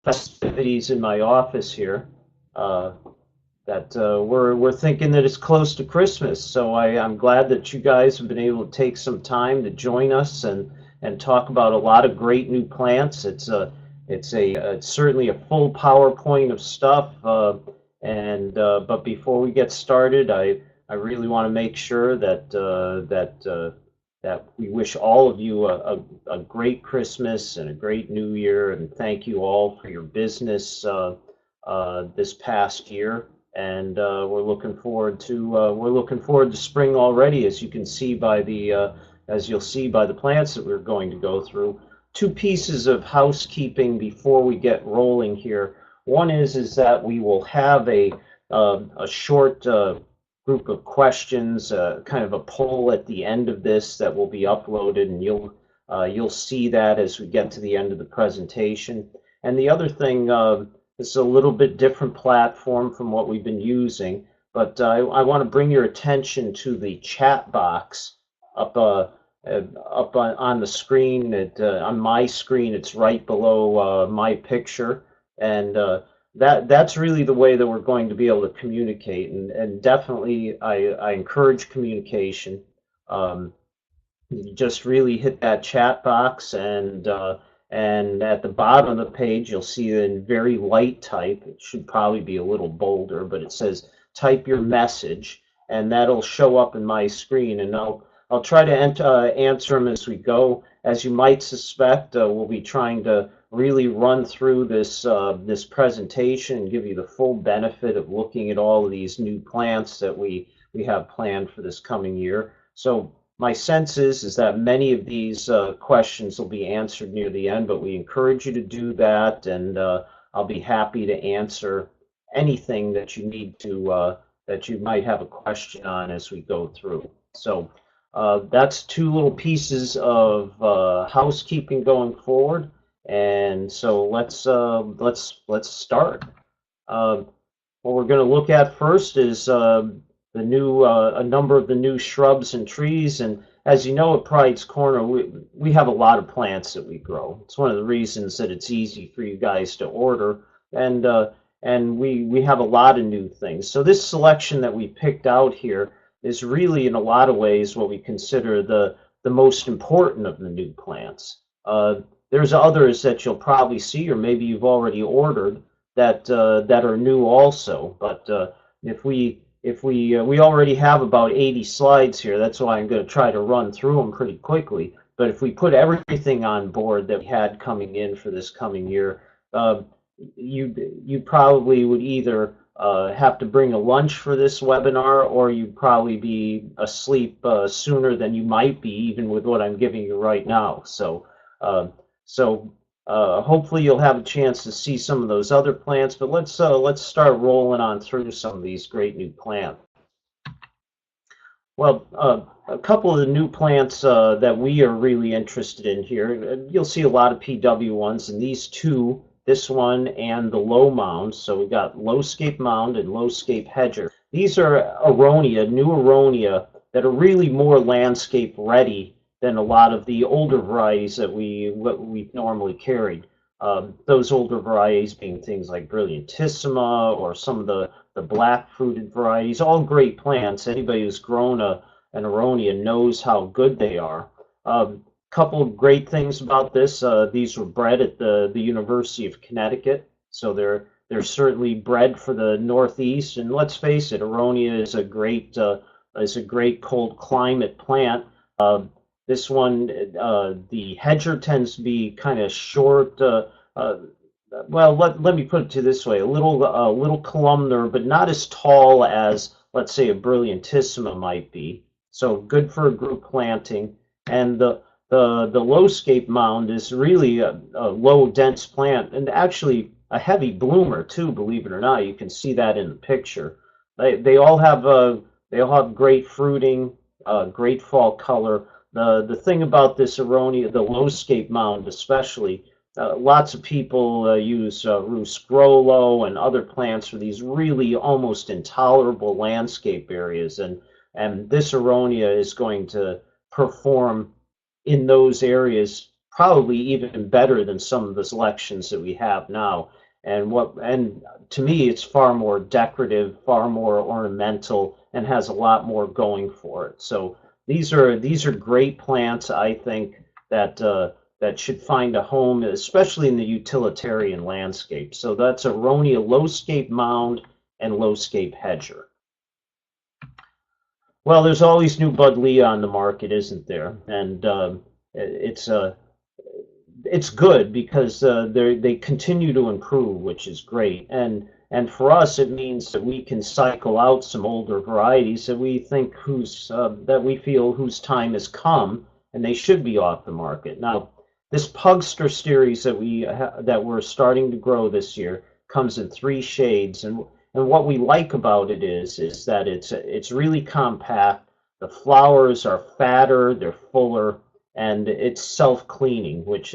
festivities in my office here. Uh, that we're thinking that it's close to Christmas, so I'm glad that you guys have been able to take some time to join us and talk about a lot of great new plants. It's certainly a full PowerPoint of stuff, and but before we get started, I really want to make sure that we wish all of you a great Christmas and a great New Year, and thank you all for your business this past year. And we're looking forward to spring already, as you can see by the as you'll see by the plants that we're going to go through. Two pieces of housekeeping before we get rolling here. One is that we will have a short group of questions, kind of a poll at the end of this that will be uploaded, and you'll see that as we get to the end of the presentation. And the other thing, it's a little bit different platform from what we've been using, but I want to bring your attention to the chat box up up on the screen. On my screen, it's right below my picture, and that's really the way that we're going to be able to communicate. And definitely, I encourage communication. Um, you just really hit that chat box, and at the bottom of the page, you'll see in very light type, it should probably be a little bolder, but it says type your message, and that'll show up in my screen, and I'll try to answer them as we go. As you might suspect, we'll be trying to really run through this presentation and give you the full benefit of looking at all of these new plants that we have planned for this coming year. So my sense is that many of these questions will be answered near the end, but we encourage you to do that, and I'll be happy to answer anything that you need to that you might have a question on as we go through. So that's two little pieces of housekeeping going forward, and so let's start. What we're going to look at first is the new a number of the new shrubs and trees. And as you know, at Pride's Corner, we have a lot of plants that we grow. It's one of the reasons that it's easy for you guys to order, and we have a lot of new things. So this selection that we picked out here is really, in a lot of ways, what we consider the most important of the new plants. There's others that you'll probably see, or maybe you've already ordered, that are new also. But if we already have about 80 slides here, that's why I'm going to try to run through them pretty quickly. But if we put everything on board that we had coming in for this coming year, you probably would either have to bring a lunch for this webinar, or you'd probably be asleep sooner than you might be, even with what I'm giving you right now. So hopefully you'll have a chance to see some of those other plants, but let's start rolling on through some of these great new plants. Well, a couple of the new plants that we are really interested in here, you'll see a lot of PW ones, and these two, this one and the low mound. So we got lowscape mound and lowscape hedger. These are aronia, new aronia, that are really more landscape ready than a lot of the older varieties that we've normally carried. Those older varieties being things like Brilliantissima or some of the black fruited varieties, all great plants. Anybody who's grown an aronia knows how good they are. Couple of great things about this. These were bred at the University of Connecticut, so they're certainly bred for the Northeast. And let's face it, aronia is a great cold climate plant. This one, the hedger tends to be kind of short. Well, let me put it to this way: a little columnar, but not as tall as, let's say, a Brilliantissima might be. So good for a group planting. And the lowscape mound is really a low, dense plant, and actually a heavy bloomer too. Believe it or not, you can see that in the picture. They all have great fruiting, great fall color. The thing about this aronia, the lowscape mound especially, lots of people use Ruscrolo and other plants for these really almost intolerable landscape areas, and this aronia is going to perform in those areas probably even better than some of the selections that we have now. And to me, it's far more decorative, far more ornamental, and has a lot more going for it. So these are great plants, I think, that should find a home, especially in the utilitarian landscape. So that's Aronia low-scape mound and low-scape hedger. Well, there's always new Buddleia on the market, isn't there? And it's it's good because they continue to improve, which is great. And for us, it means that we can cycle out some older varieties that we think that we feel whose time has come, and they should be off the market. Now, this Pugster series that we're starting to grow this year comes in 3 shades, and what we like about it is that it's really compact. The flowers are fatter, they're fuller, and it's self-cleaning, which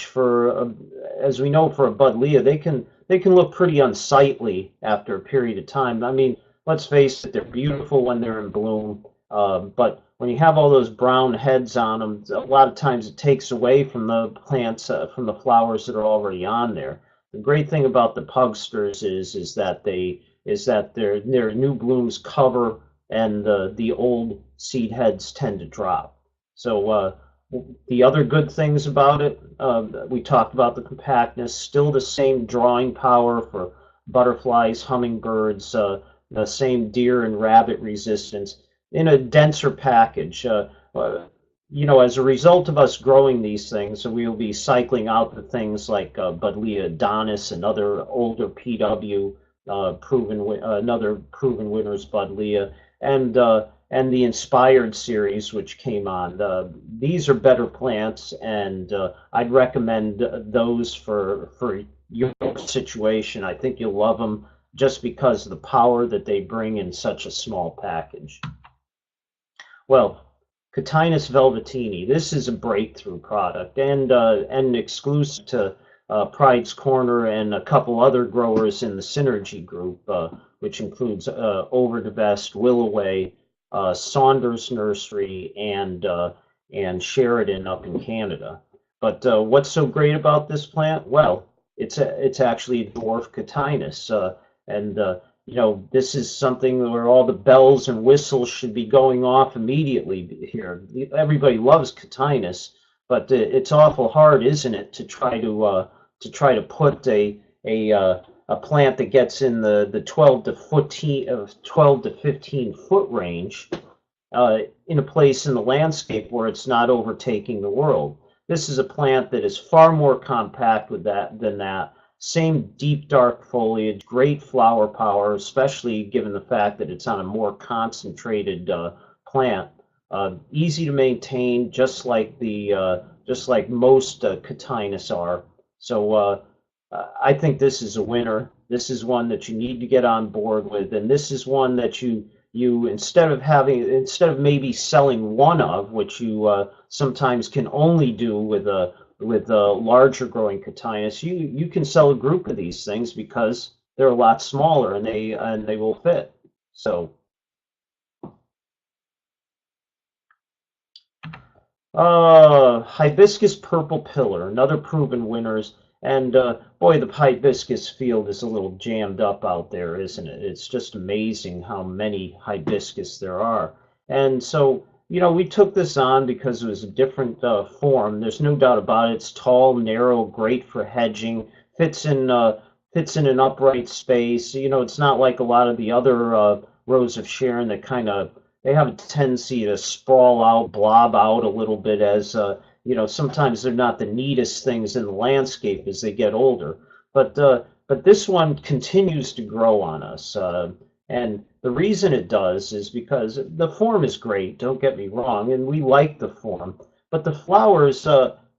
for as we know, for a Buddleia, they can look pretty unsightly after a period of time. I mean, let's face it, they're beautiful when they're in bloom, but when you have all those brown heads on them, a lot of times it takes away from the plants, from the flowers that are already on there. The great thing about the Pugsters is that their new blooms cover, and the old seed heads tend to drop. So the other good things about it, we talked about the compactness, still the same drawing power for butterflies, hummingbirds, the same deer and rabbit resistance in a denser package. As a result of us growing these things, we will be cycling out the things like Buddleia Adonis, another older PW, another proven winners Buddleia, and the Inspired series, which came on. These are better plants, and I'd recommend those for your situation. I think you'll love them just because of the power that they bring in such a small package. Well, Cotinus velvetini. This is a breakthrough product and exclusive to Pride's Corner and a couple other growers in the Synergy group, which includes Overdevest, Willoway, Saunders Nursery, and Sheridan up in Canada. But what's so great about this plant? Well, it's actually a dwarf Cotinus, and this is something where all the bells and whistles should be going off immediately here. Everybody loves Cotinus, but it's awful hard, isn't it, to try to put a plant that gets in the 12 to 15 foot range in a place in the landscape where it's not overtaking the world. This is a plant that is far more compact than that. Same deep dark foliage, great flower power, especially given the fact that it's on a more concentrated plant. Easy to maintain, just like most Cotinus are. So I think this is a winner. This is one that you need to get on board with, and this is one that you instead of maybe selling one of, which you sometimes can only do with a larger growing Cotinus, you can sell a group of these things because they're a lot smaller and they will fit. So hibiscus purple pillar, another proven winners. And boy, the hibiscus field is a little jammed up out there, isn't it? It's just amazing how many hibiscus there are. And so, we took this on because it was a different form. There's no doubt about it. It's tall, narrow, great for hedging, fits in an upright space. It's not like a lot of the other rows of Sharon that they have a tendency to sprawl out, blob out a little bit as sometimes they're not the neatest things in the landscape as they get older. But this one continues to grow on us. And the reason it does is because the form is great, don't get me wrong, and we like the form. But the flowers,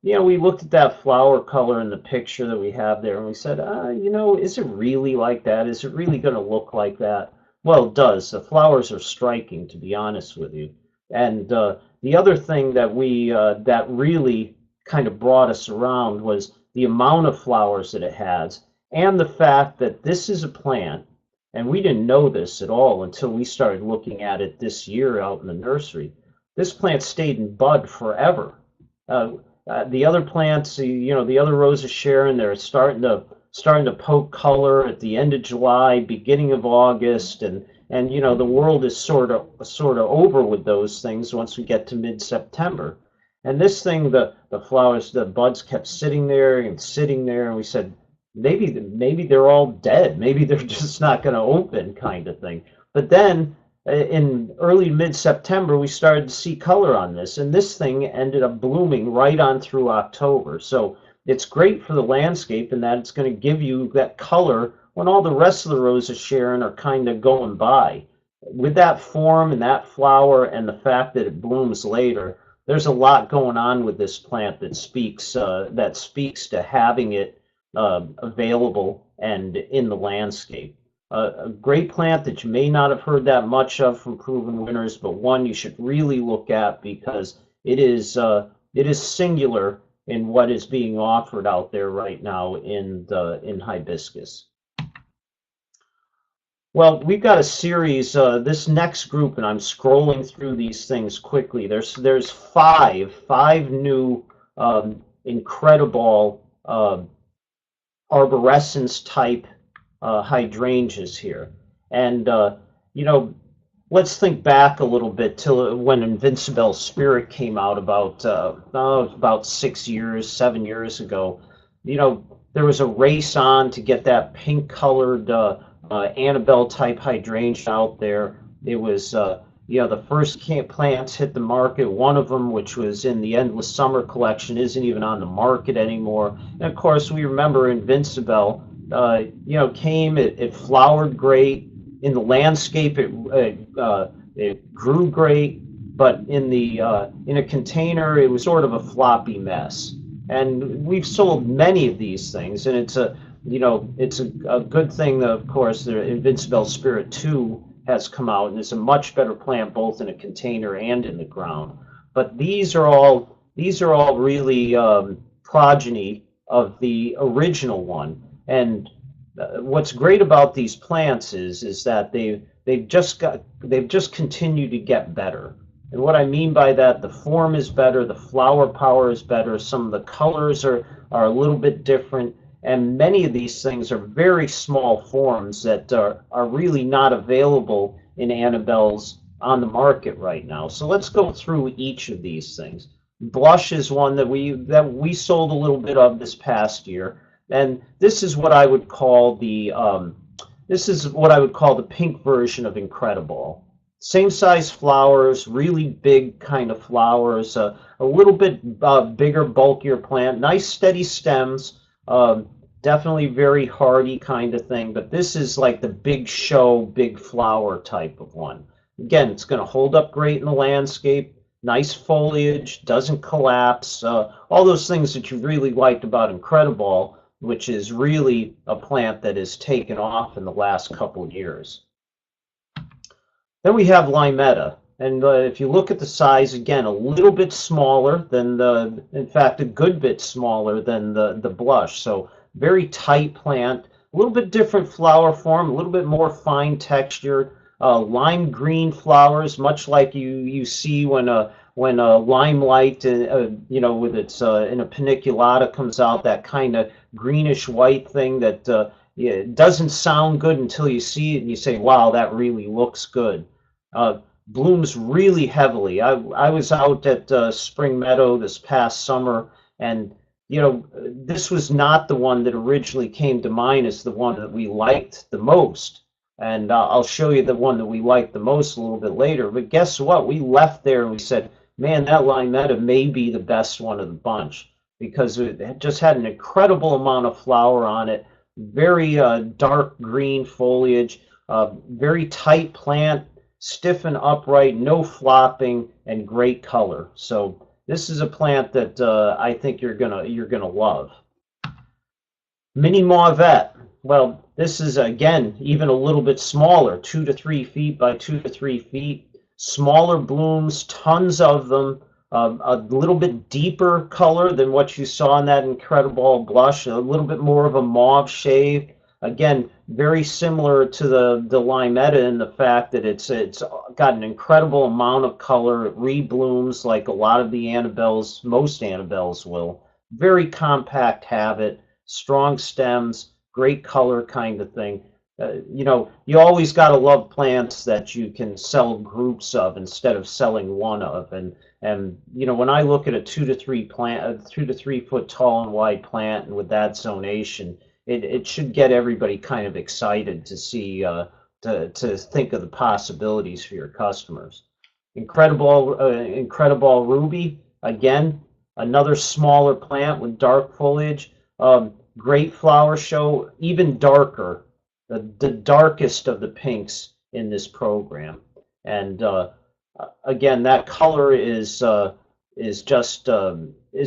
we looked at that flower color in the picture that we have there, and we said, is it really like that? Is it really going to look like that? Well, it does. The flowers are striking, to be honest with you. And the other thing that really kind of brought us around was the amount of flowers that it has, and the fact that this is a plant, and we didn't know this at all until we started looking at it this year out in the nursery. This plant stayed in bud forever. the other plants, the other Rosa Sharon, they're starting to poke color at the end of July, beginning of August, and the world is sort of over with those things once we get to mid-September. And this thing, the flowers, the buds kept sitting there and sitting there, and we said maybe they're all dead. Maybe they're just not going to open, kind of thing. But then in early mid-September, we started to see color on this, and this thing ended up blooming right on through October. So it's great for the landscape in that it's going to give you that color when all the rest of the Rosa Sharon are kind of going by. With that form and that flower and the fact that it blooms later, there's a lot going on with this plant that speaks to having it available and in the landscape. A great plant that you may not have heard that much of from Proven Winners, but one you should really look at because it is singular in what is being offered out there right now in hibiscus. Well, we've got a series. This next group, and I'm scrolling through these things quickly. There's five new incredible arborescence type hydrangeas here, and let's think back a little bit to when Invincibel Spirit came out about 7 years ago. There was a race on to get that pink colored Annabelle type hydrangea out there. It was the first plants hit the market. One of them, which was in the Endless Summer collection, isn't even on the market anymore. And of course, we remember Invincibel. Came. It flowered great in the landscape. It grew great, but in a container, it was sort of a floppy mess. And we've sold many of these things, and it's a good thing that, of course, the Invincibel Spirit 2 has come out, and it's a much better plant both in a container and in the ground. But these are all really progeny of the original one. And what's great about these plants is that they've just continued to get better. And what I mean by that, the form is better, the flower power is better, some of the colors are a little bit different, and many of these things are very small forms that are really not available in Annabelles on the market right now. So let's go through each of these things. Blush is one that we sold a little bit of this past year. And this is what I would call the pink version of Incredible. Same size flowers, really big kind of flowers, a little bit bigger, bulkier plant, nice steady stems, definitely very hardy kind of thing. But this is like the big show, big flower type of one. Again, it's going to hold up great in the landscape. Nice foliage, doesn't collapse, all those things that you really liked about Incredible, which is really a plant that has taken off in the last couple of years. Then we have Limetta, and if you look at the size, again, a little bit smaller than in fact, a good bit smaller than the blush. So very tight plant, a little bit different flower form, a little bit more fine texture, lime green flowers, much like you see when a limelight, with its in a paniculata comes out, that kind of greenish white thing that it doesn't sound good until you see it and you say, wow, that really looks good. Blooms really heavily. I was out at Spring Meadow this past summer, and this was not the one that originally came to mind as the one that we liked the most. And I'll show you the one that we liked the most a little bit later. But guess what? We left there and we said, man, that Limetta may be the best one of the bunch, because it just had an incredible amount of flower on it, very dark green foliage, very tight plant, stiff and upright, no flopping, and great color. So this is a plant that I think you're gonna love. Mini Mauvette. Well, this is again even a little bit smaller, 2 to 3 feet by 2 to 3 feet. Smaller blooms, tons of them. A little bit deeper color than what you saw in that Incredible blush. A little bit more of a mauve shade. again, very similar to the Limetta in the fact that it's got an incredible amount of color. It reblooms like a lot of the Annabelles, most Annabelles will. Very compact habit, strong stems, great color kind of thing. You know, you always got to love plants that you can sell groups of instead of selling one of. And you know, when I look at a 2 to 3 foot tall and wide plant, and with that zonation, it should get everybody kind of excited to see to think of the possibilities for your customers. Incredible ruby, again, another smaller plant with dark foliage. Great flower show, even darker, the darkest of the pinks in this program. And again, that color is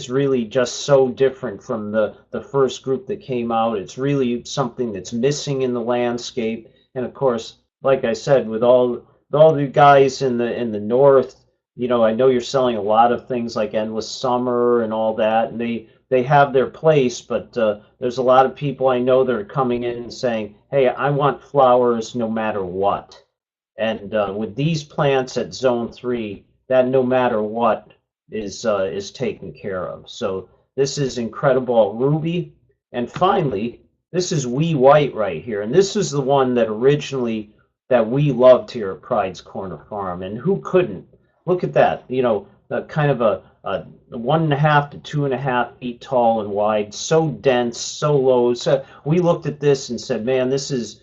really just so different from the first group that came out. It's really something that's missing in the landscape. And of course, like I said, with all the guys in the north, you know, I know you're selling a lot of things like Endless Summer and all that, and they have their place, but there's a lot of people I know that are coming in and saying, hey, I want flowers no matter what. And with these plants at Zone 3, that no matter what is taken care of. So this is Incredible Ruby. And finally, this is Wee White right here. And this is the one that originally that we loved here at Pride's Corner Farm. And who couldn't? Look at that. You know, kind of a 1.5 to 2.5 feet tall and wide, so dense, so low. So we looked at this and said, man, this is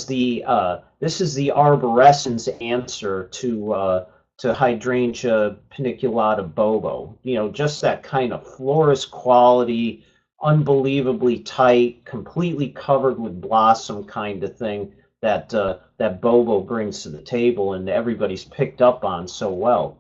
the arborescens answer to Hydrangea paniculata bobo. You know, just that kind of florist quality, unbelievably tight, completely covered with blossom kind of thing that that bobo brings to the table, and everybody's picked up on so well.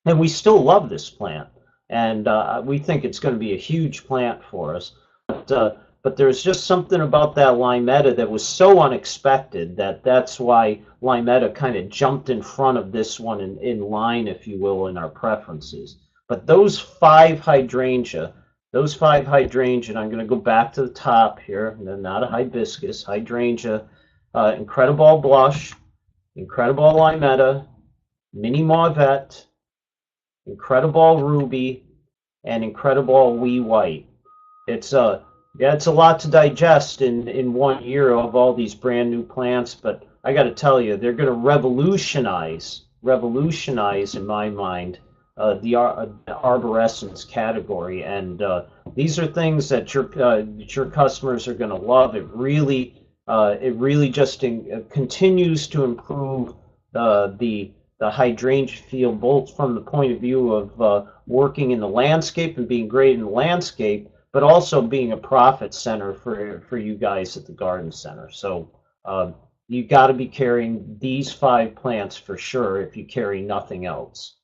And we still love this plant, and we think it's going to be a huge plant for us. But there's just something about that Limetta that was so unexpected that's why Limetta kind of jumped in front of this one in line, if you will, in our preferences. But those five hydrangea, and I'm going to go back to the top here, not a hibiscus, hydrangea, Incredible Blush, Incredible Limetta, Mini Mauvette, Incredible Ruby, and Incredible Wee White. It's it's a lot to digest in 1 year of all these brand new plants, but I got to tell you, they're going to revolutionize in my mind the arborescence category, and these are things that your customers are going to love. It really just continues to improve the hydrangea field, both from the point of view of working in the landscape and being great in the landscape, but also being a profit center for you guys at the garden center. So you got to be carrying these 5 plants for sure if you carry nothing else.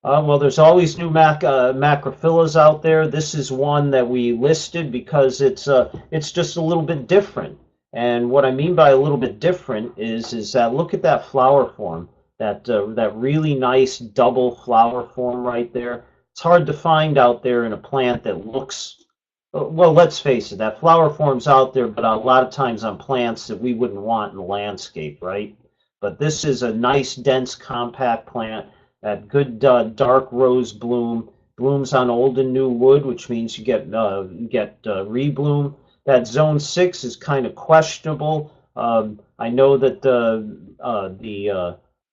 Well, there's always new macrophyllus out there. This is one that we listed because it's just a little bit different. And what I mean by a little bit different is that look at that flower form, that really nice double flower form right there. It's hard to find out there in a plant that looks, well, let's face it, that flower form's out there, but a lot of times on plants that we wouldn't want in the landscape, right? But this is a nice, dense, compact plant. That good dark rose bloom, blooms on old and new wood, which means you get rebloom. That zone 6 is kind of questionable. I know that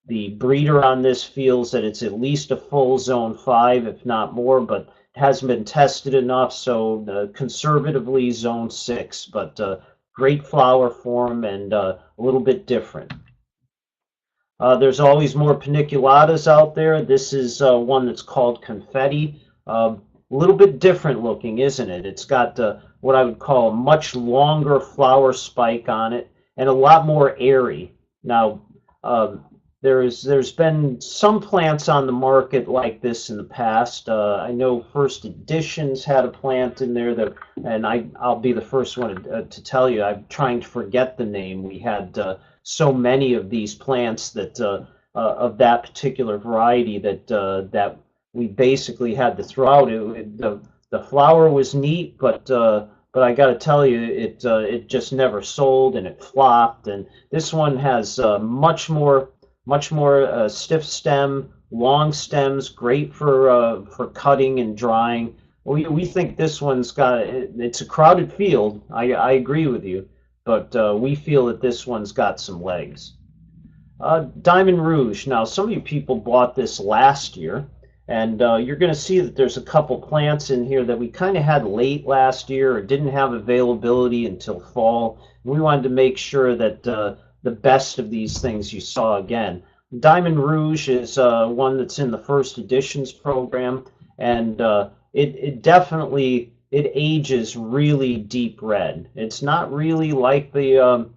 the breeder on this feels that it's at least a full zone 5, if not more, but it hasn't been tested enough. So conservatively zone 6, but great flower form and a little bit different. There's always more paniculatas out there. This is one that's called Confetti. A little bit different looking, isn't it? It's got what I would call a much longer flower spike on it and a lot more airy. Now, there's been some plants on the market like this in the past. I know First Editions had a plant in there that, and I'll be the first one to tell you, I'm trying to forget the name. We had so many of these plants that of that particular variety that we basically had to throw out. The flower was neat, but but I got to tell you, it just never sold and it flopped. And this one has much more stiff stem, long stems, great for cutting and drying. We think this one's got it's a crowded field. I agree with you, but we feel that this one's got some legs. Diamond Rouge. Now, some of you people bought this last year, and you're going to see that there's a couple plants in here that we kind of had late last year or didn't have availability until fall. We wanted to make sure that the best of these things you saw again. Diamond Rouge is one that's in the first editions program, and it definitely it ages really deep red. It's not really like the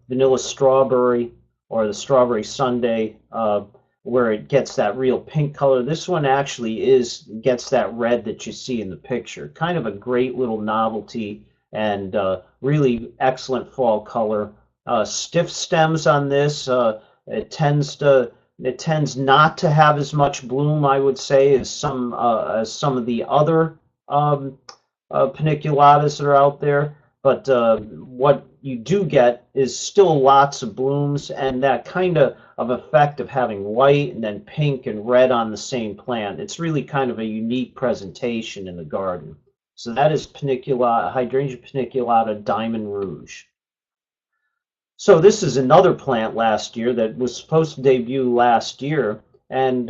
vanilla strawberry or the strawberry sundae, where it gets that real pink color. This one actually gets that red that you see in the picture. Kind of a great little novelty and really excellent fall color. Stiff stems on this. It tends not to have as much bloom, I would say, as some of the other paniculatas that are out there. But what you do get is still lots of blooms and that kind of effect of having white and then pink and red on the same plant. It's really kind of a unique presentation in the garden. So that is Hydrangea paniculata Diamond Rouge. So this is another plant last year that was supposed to debut last year, and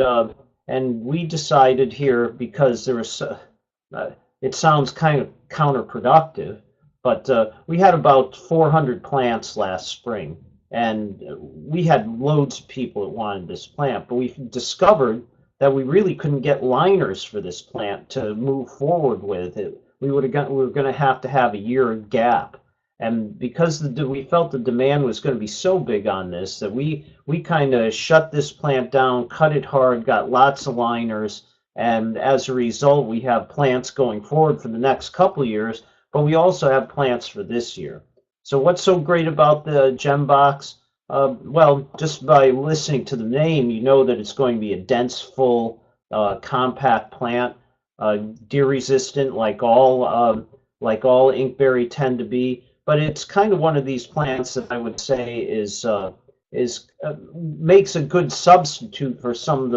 we decided here because there was it sounds kind of counterproductive, but we had about 400 plants last spring, and we had loads of people that wanted this plant, but we discovered that we really couldn't get liners for this plant to move forward with it. We were going to have a year gap. And because we felt the demand was going to be so big on this that we kind of shut this plant down, cut it hard, got lots of liners, and as a result, we have plants going forward for the next couple of years, but we also have plants for this year. So what's so great about the Gem Box? Well, just by listening to the name, you know that it's going to be a dense, full, compact plant, deer resistant, like all inkberry tend to be. But it's kind of one of these plants that I would say makes a good substitute for some of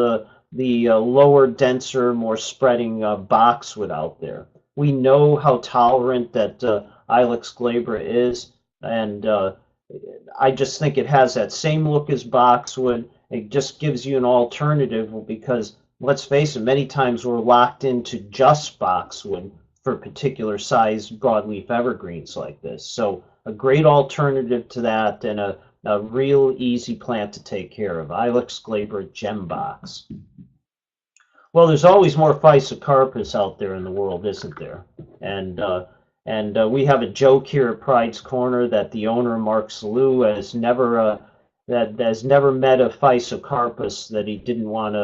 the lower, denser, more spreading boxwood out there. We know how tolerant that Ilex glabra is, and I just think it has that same look as boxwood. It just gives you an alternative because, let's face it, many times we're locked into just boxwood for particular size broadleaf evergreens like this. So a great alternative to that and a real easy plant to take care of. Ilex glabra Gem Box. Well, there's always more Physocarpus out there in the world, isn't there? And we have a joke here at Pride's Corner that the owner, Mark Salou, has never met a Physocarpus that he didn't want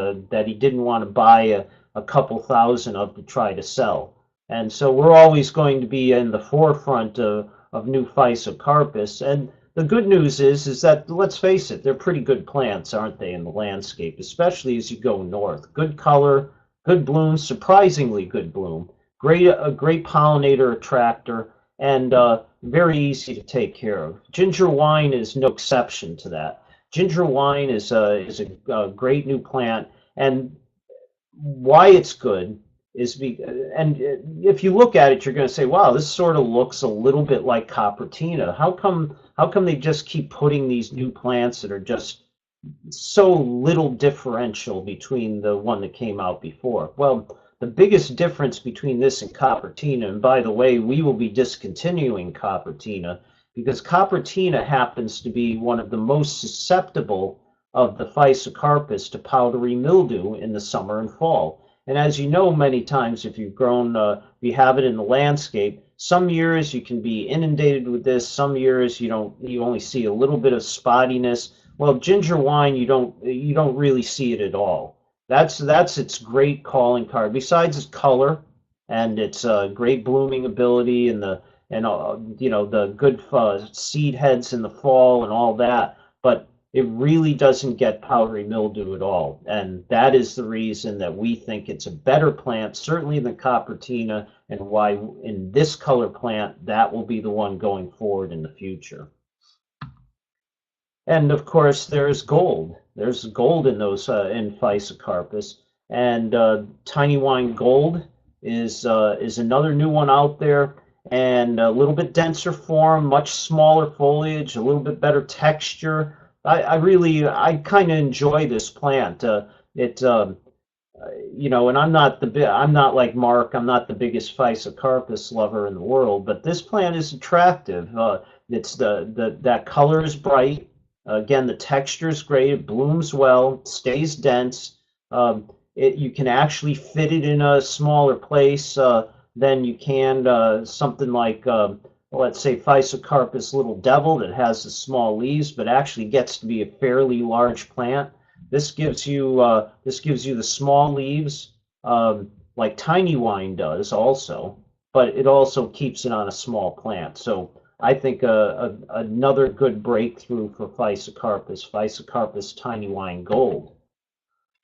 to buy a couple thousand of to try to sell. And so we're always going to be in the forefront of new Physocarpus. And the good news is that, let's face it, they're pretty good plants, aren't they, in the landscape, especially as you go north. Good color, good bloom, surprisingly good bloom, a great pollinator attractor, and very easy to take care of. Ginger wine is no exception to that. Ginger wine is a great new plant, and why it's good and if you look at it, you're going to say, wow, this sort of looks a little bit like Coppertina. How come they just keep putting these new plants that are just so little differential between the one that came out before? Well, the biggest difference between this and Coppertina, and by the way, we will be discontinuing Coppertina because Coppertina happens to be one of the most susceptible of the Physocarpus to powdery mildew in the summer and fall. And as you know, many times if you've grown, you have it in the landscape, some years you can be inundated with this, some years you only see a little bit of spottiness. Well, ginger wine, you don't really see it at all. That's its great calling card. Besides its color and its great blooming ability and the good seed heads in the fall and all that. But it really doesn't get powdery mildew at all. And that is the reason that we think it's a better plant, certainly than Copertina, and why in this color plant, that will be the one going forward in the future. And of course, there's gold. There's gold in those in Physocarpus, and Tiny Wine Gold is another new one out there, and a little bit denser form, much smaller foliage, a little bit better texture. I kind of enjoy this plant. It you know, and I'm not like Mark. I'm not the biggest Physocarpus lover in the world, but this plant is attractive. It's that color is bright. Again, the texture is great. It blooms well, stays dense. You can actually fit it in a smaller place than you can something like, let's say, Physocarpus Little Devil that has the small leaves, but actually gets to be a fairly large plant. This gives you the small leaves like Tiny Wine does also, but it also keeps it on a small plant. So I think another good breakthrough for Physocarpus, Physocarpus Tiny Wine Gold.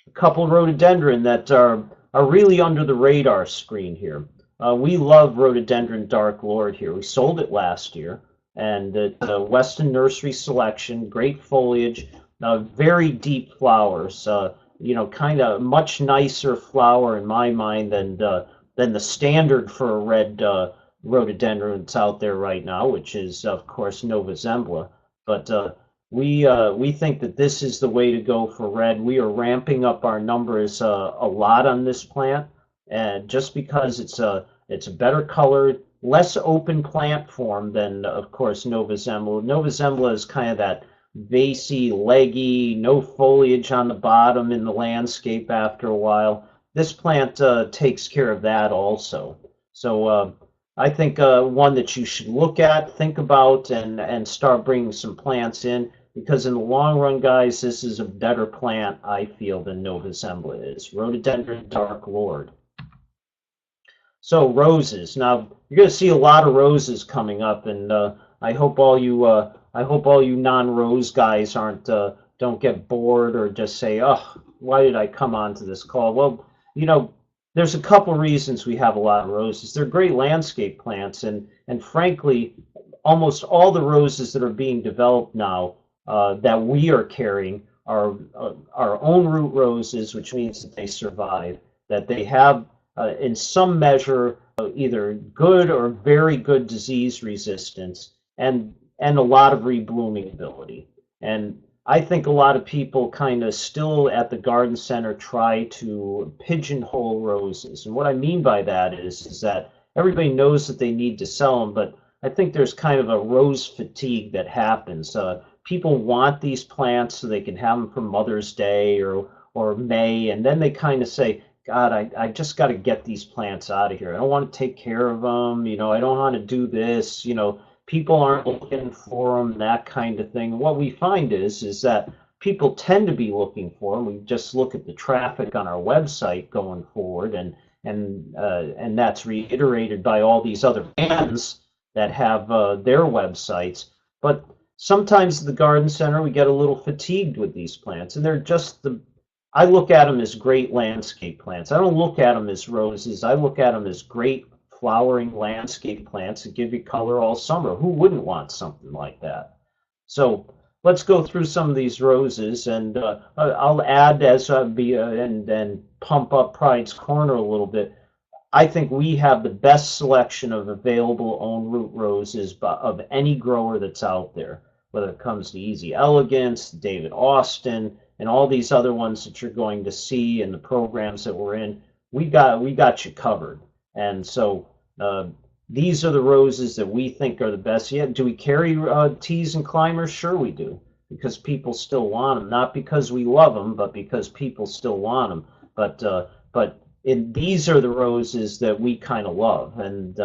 A couple rhododendron that are really under the radar screen here. We love Rhododendron Dark Lord here. We sold it last year, and it's a Weston Nursery selection, great foliage. Very deep flowers, you know, kind of much nicer flower in my mind than the standard for a red rhododendron that's out there right now, which is of course Nova Zembla. But we think that this is the way to go for red. We are ramping up our numbers a lot on this plant, and just because it's a better colored, less open plant form than of course Nova Zembla. Nova Zembla is kind of that vasey, leggy, no foliage on the bottom in the landscape after a while. This plant takes care of that also. So I think one that you should look at, think about, and start bringing some plants in, because in the long run, guys, this is a better plant, I feel, than Nova Zembla is. Rhododendron Dark Lord. So roses. Now, you're going to see a lot of roses coming up, and I hope all you non-rose guys don't get bored or just say, "Oh, why did I come onto this call?" Well, you know, there's a couple reasons we have a lot of roses. They're great landscape plants, and frankly, almost all the roses that are being developed now that we are carrying are our own root roses, which means that they survive, that they have in some measure either good or very good disease resistance, and a lot of reblooming ability. And I think a lot of people kind of still at the garden center try to pigeonhole roses. And what I mean by that is that everybody knows that they need to sell them, but I think there's kind of a rose fatigue that happens. People want these plants so they can have them for Mother's Day or May, and then they kind of say, God, I just got to get these plants out of here. I don't want to take care of them. You know, I don't want to do this. You know, people aren't looking for them, that kind of thing. What we find is that people tend to be looking for them. We just look at the traffic on our website going forward, and that's reiterated by all these other brands that have their websites. But sometimes at the garden center, we get a little fatigued with these plants, and they're just I look at them as great landscape plants. I don't look at them as roses. I look at them as great flowering landscape plants that give you color all summer. Who wouldn't want something like that? So let's go through some of these roses, and I'll add as and pump up Pride's Corner a little bit. I think we have the best selection of available own root roses of any grower that's out there, whether it comes to Easy Elegance, David Austin, and all these other ones that you're going to see in the programs that we're in. We got you covered. And so these are the roses that we think are the best. Yeah, do we carry teas and climbers? Sure we do, because people still want them. Not because we love them, but because people still want them. But these are the roses that we kind of love. And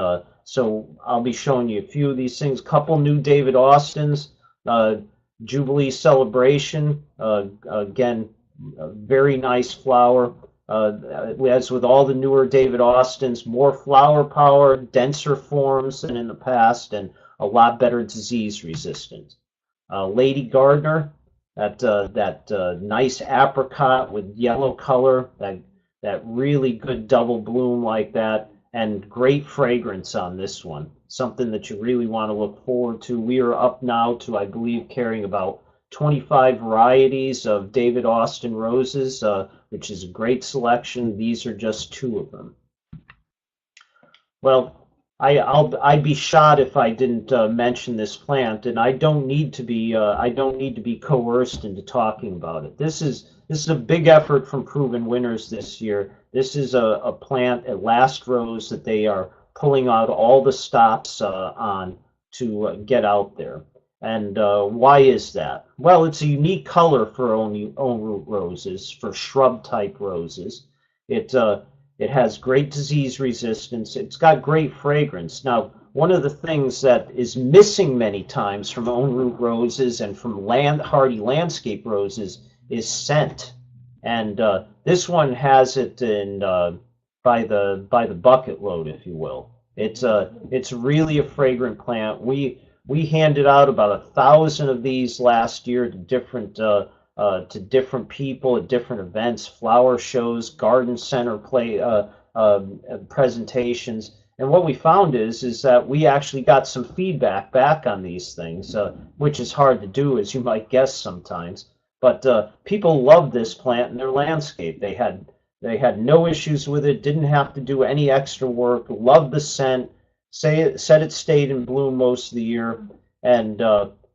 so I'll be showing you a few of these things. Couple new David Austins. Jubilee Celebration, again, a very nice flower. As with all the newer David Austins, more flower power, denser forms than in the past, and a lot better disease resistance. Lady Gardner, that nice apricot with yellow color, that really good double bloom like that, and great fragrance on this one. Something that you really want to look forward to. We are up now to, I believe, carrying about 25 varieties of David Austin roses, which is a great selection. These are just two of them. Well, I'd be shot if I didn't mention this plant, and I don't need to be coerced into talking about it. This is a big effort from Proven Winners this year. This is a plant, a last rose that they are pulling out all the stops on to get out there. And why is that? Well, it's a unique color for own root roses, for shrub type roses. It has great disease resistance. It's got great fragrance. Now, one of the things that is missing many times from own root roses and from hardy landscape roses is scent. And this one has it in by the bucket load, if you will. It's really a fragrant plant. We handed out about 1,000 of these last year to different people at different events, flower shows, garden center presentations. And what we found is that we actually got some feedback back on these things, which is hard to do, as you might guess sometimes. But people loved this plant in their landscape. They had no issues with it, didn't have to do any extra work, loved the scent, said it stayed in bloom most of the year. And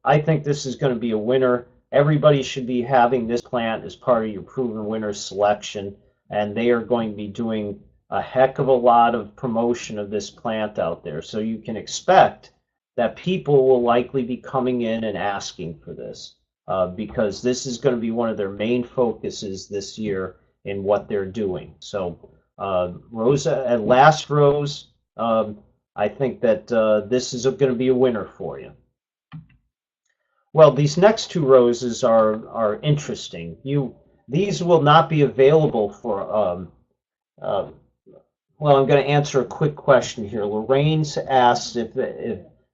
I think this is going to be a winner. Everybody should be having this plant as part of your Proven Winners selection, and they are going to be doing a heck of a lot of promotion of this plant out there. So you can expect that people will likely be coming in and asking for this because this is going to be one of their main focuses this year in what they're doing. So Rosa at last rose, I think that this is going to be a winner for you. Well, these next two roses are interesting. These will not be available for. Well, I'm going to answer a quick question here. Lorraine's asked if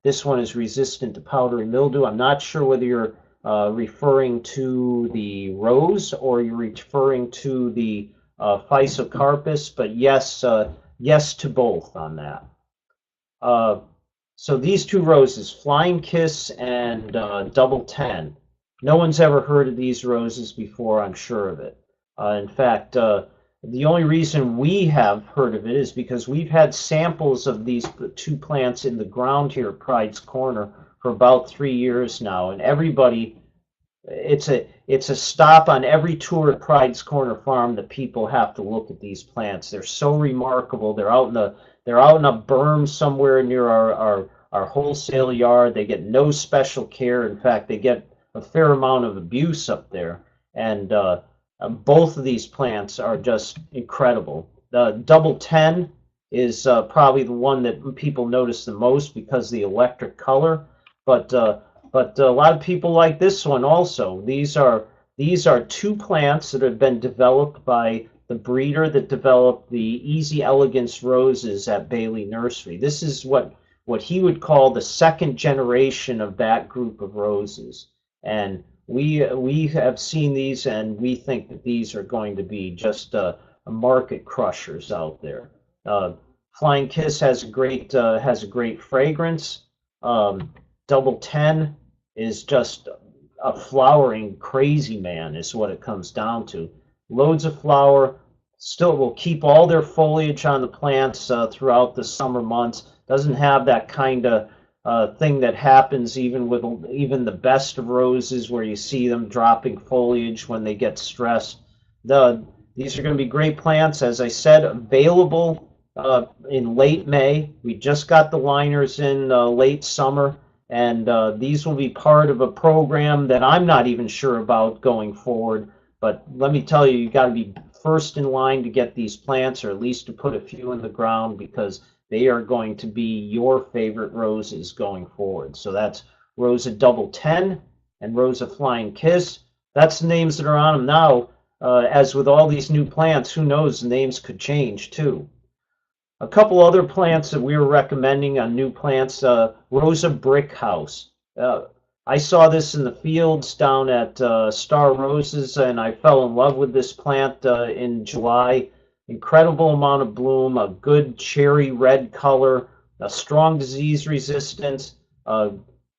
this one is resistant to powdery mildew. I'm not sure whether you're referring to the rose or you're referring to the Physocarpus, but yes, yes to both on that. So these two roses, Flying Kiss and Double 10, no one's ever heard of these roses before, I'm sure of it. In fact, the only reason we have heard of it is because we've had samples of these two plants in the ground here at Pride's Corner for about 3 years now, and everybody, it's a stop on every tour at Pride's Corner Farm that people have to look at these plants. They're so remarkable. They're out in a berm somewhere near our wholesale yard. They get no special care. In fact, they get a fair amount of abuse up there. And both of these plants are just incredible. The Double 10 is probably the one that people notice the most because of the electric color. But a lot of people like this one also. These are two plants that have been developed by the breeder that developed the Easy Elegance roses at Bailey Nursery. This is what he would call the second generation of that group of roses. And we have seen these, and we think that these are going to be just market crushers out there. Flying Kiss has a great fragrance. Double 10 is just a flowering crazy man, is what it comes down to. Loads of flower. Still will keep all their foliage on the plants throughout the summer months. Doesn't have that kind of thing that happens even with the best of roses, where you see them dropping foliage when they get stressed. These are going to be great plants, as I said, available in late May. We just got the liners in late summer, and these will be part of a program that I'm not even sure about going forward. But let me tell you, you got to be first in line to get these plants, or at least to put a few in the ground, because they are going to be your favorite roses going forward. So that's Rosa Double 10 and Rosa Flying Kiss. That's the names that are on them now. As with all these new plants, who knows, the names could change too. A couple other plants that we were recommending on new plants, Rosa Brick House. I saw this in the fields down at Star Roses, and I fell in love with this plant in July. Incredible amount of bloom, a good cherry red color, a strong disease resistance, uh,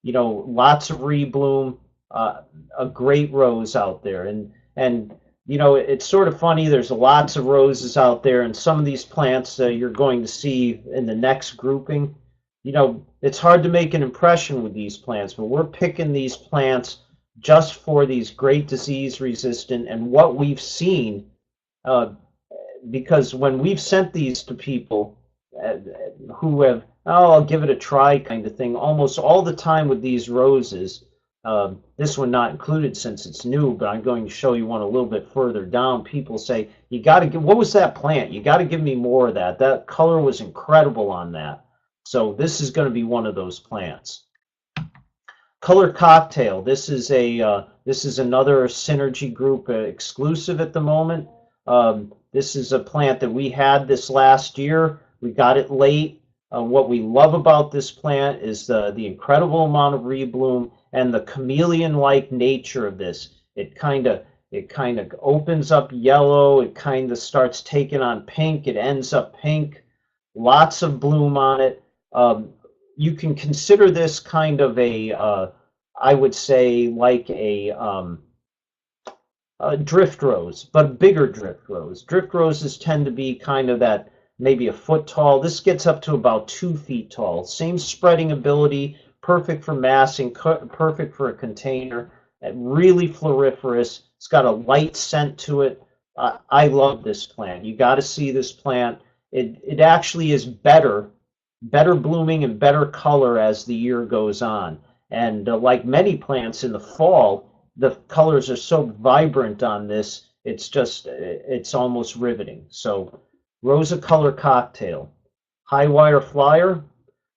lots of rebloom, a great rose out there. And it's sort of funny. There's lots of roses out there, and some of these plants you're going to see in the next grouping. It's hard to make an impression with these plants, but we're picking these plants just for these great disease resistant and what we've seen. Uh, because when we've sent these to people uh, who have, oh, I'll give it a try kind of thing, almost all the time with these roses, this one not included since it's new, but I'm going to show you one a little bit further down. People say, you got to give, what was that plant? You got to give me more of that. That color was incredible on that. So this is going to be one of those plants. Color Cocktail. This is another Synergy Group exclusive at the moment. This is a plant that we had this last year. We got it late. What we love about this plant is the incredible amount of rebloom and the chameleon-like nature of this. It kind of opens up yellow. It kind of starts taking on pink. It ends up pink. Lots of bloom on it. You can consider this kind of I would say like a drift rose, but a bigger drift rose. Drift roses tend to be kind of that maybe a foot tall. This gets up to about 2 feet tall. Same spreading ability, perfect for massing, perfect for a container, and really floriferous. It's got a light scent to it. I love this plant. You got to see this plant. It actually is better blooming and better color as the year goes on. And like many plants in the fall, the colors are so vibrant on this, it's almost riveting. So Rosa Color Cocktail. High Wire Flyer,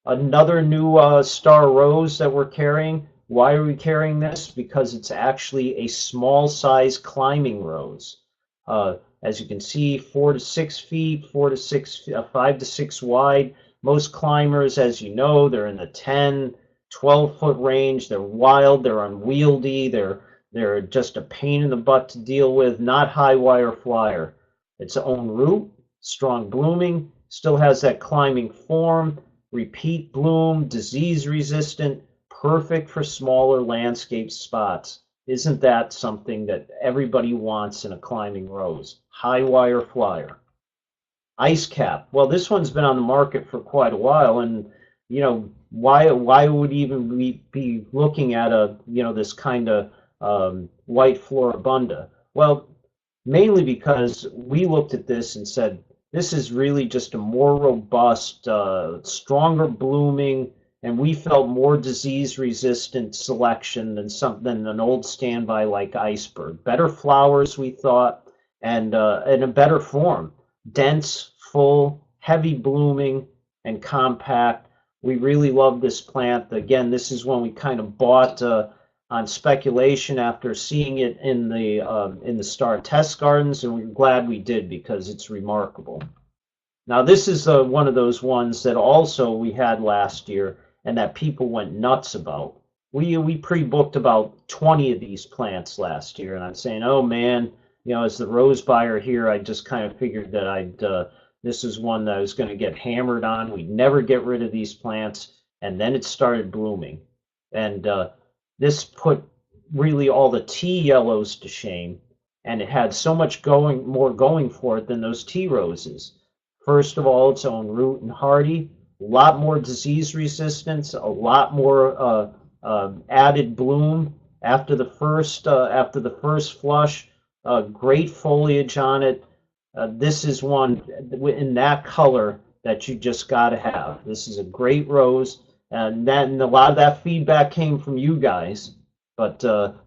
another new star rose that we're carrying. Why are we carrying this? Because it's actually a small size climbing rose. As you can see, 4 to 6 feet, 5 to 6 wide. Most climbers, as you know, they're in the 10, 12-foot range. They're wild, they're unwieldy, they're just a pain in the butt to deal with. Not High Wire Flyer. Its own root, strong blooming, still has that climbing form, repeat bloom, disease resistant, perfect for smaller landscape spots. Isn't that something that everybody wants in a climbing rose? High Wire Flyer. Ice Cap. Well, this one's been on the market for quite a while, and why would even we be looking at this kind of white Floribunda? Well, mainly because we looked at this and said this is really just a more robust, stronger blooming, and we felt more disease-resistant selection than an old standby like Iceberg. Better flowers, we thought, and a better form. Dense, full, heavy blooming, and compact. We really love this plant. Again, this is one we kind of bought on speculation after seeing it in the Star Test Gardens, and we're glad we did because it's remarkable. Now, this is one of those ones that also we had last year and that people went nuts about. We pre-booked about 20 of these plants last year, and I'm saying, oh man, as the rose buyer here, I just kind of figured that this is one that I was going to get hammered on. We'd never get rid of these plants, and then it started blooming. And this put really all the tea yellows to shame, and it had so much more going for it than those tea roses. First of all, its own root and hardy, a lot more disease resistance, a lot more added bloom after the first flush. Great foliage on it. This is one in that color that you just got to have. This is a great rose, and a lot of that feedback came from you guys. But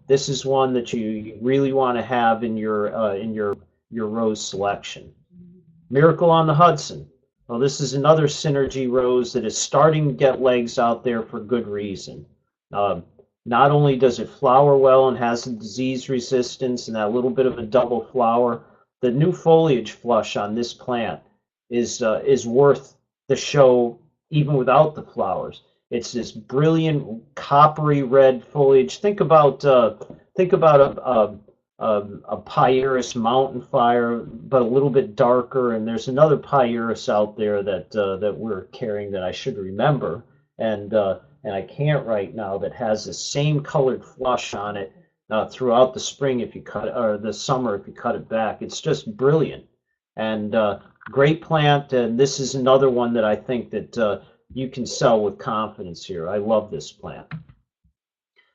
this is one that you really want to have in your rose selection. Miracle on the Hudson. Well, this is another Synergy rose that is starting to get legs out there for good reason. Not only does it flower well and has the disease resistance and that little bit of a double flower, the new foliage flush on this plant is worth the show even without the flowers. It's this brilliant coppery red foliage. Think about a Pyrus mountain fire, but a little bit darker. And there's another Pyrus out there that we're carrying that I should remember, and I can't right now, that has the same colored flush on it throughout the spring if you cut or the summer if you cut it back. It's just brilliant and great plant. And this is another one that I think that you can sell with confidence here. I love this plant.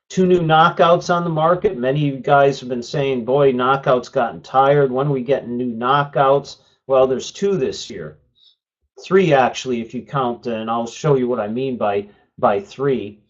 Two new knockouts on the market. Many of you guys have been saying, boy, knockouts gotten tired. When are we getting new knockouts? Well, there's two this year. Three, actually, if you count, and I'll show you what I mean by three.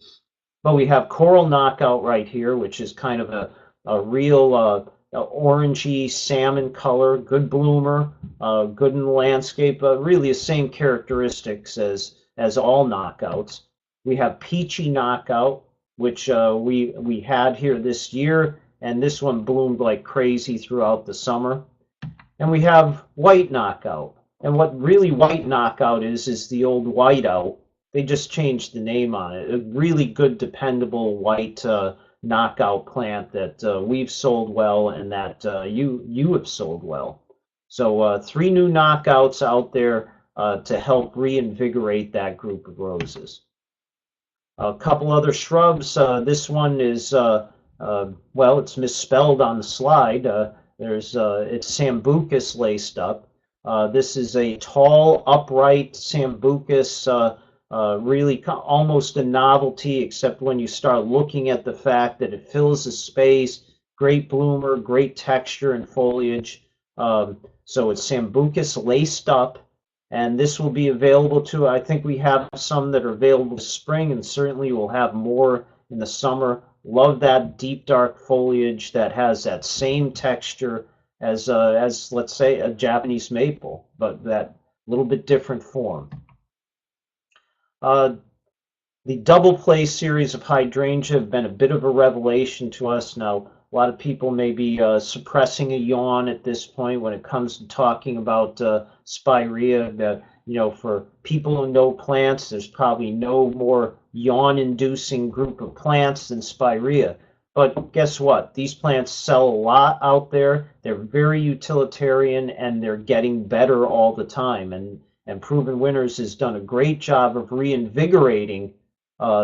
But we have Coral Knockout right here, which is kind of a real orangey salmon color, good bloomer, good in the landscape, really the same characteristics as all knockouts. We have Peachy Knockout, which we had here this year, and this one bloomed like crazy throughout the summer. And we have White Knockout. And what really White Knockout is the old whiteout. They just changed the name on it. A really good, dependable white knockout plant that we've sold well and that you have sold well. So three new knockouts out there to help reinvigorate that group of roses. A couple other shrubs. This one is, well, it's misspelled on the slide. It's Sambucus laced up. This is a tall, upright Sambucus, really almost a novelty, except when you start looking at the fact that it fills the space, great bloomer, great texture and foliage. So it's Sambucus laced up, and this will be available to, I think we have some that are available this spring, and certainly we'll have more in the summer. Love that deep dark foliage that has that same texture as let's say a Japanese maple, but that little bit different form. The double play series of hydrangea have been a bit of a revelation to us. Now, a lot of people may be suppressing a yawn at this point when it comes to talking about spirea. You know, for people who know plants, there's probably no more yawn-inducing group of plants than spirea. But guess what? These plants sell a lot out there. They're very utilitarian, and they're getting better all the time. And Proven Winners has done a great job of reinvigorating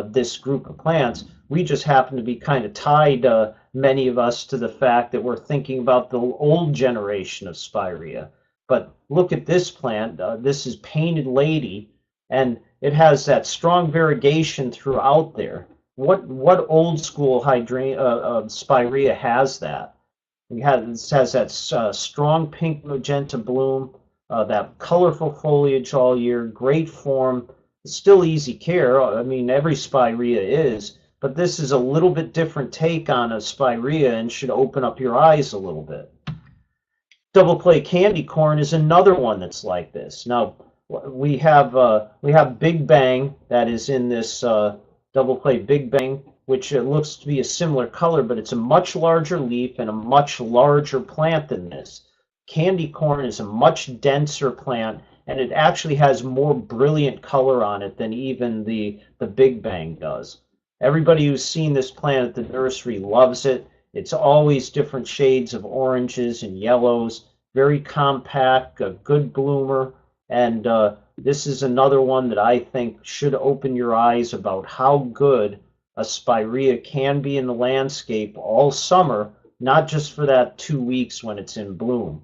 this group of plants. We just happen to be kind of tied, many of us, to the fact that we're thinking about the old generation of spirea. But look at this plant. This is Painted Lady, and it has that strong variegation throughout there. What old school spirea has that? It has that strong pink magenta bloom, that colorful foliage all year, great form, still easy care. I mean, every spirea is, but this is a little bit different take on a spirea and should open up your eyes a little bit. Double play candy corn is another one that's like this. Now we have Big Bang that is in this double play Big Bang, which looks to be a similar color, but it's a much larger leaf and a much larger plant than this. Candy corn is a much denser plant, and it actually has more brilliant color on it than even the Big Bang does. Everybody who's seen this plant at the nursery loves it. It's always different shades of oranges and yellows, very compact, a good bloomer, and this is another one that I think should open your eyes about how good a spirea can be in the landscape all summer, not just for that 2 weeks when it's in bloom.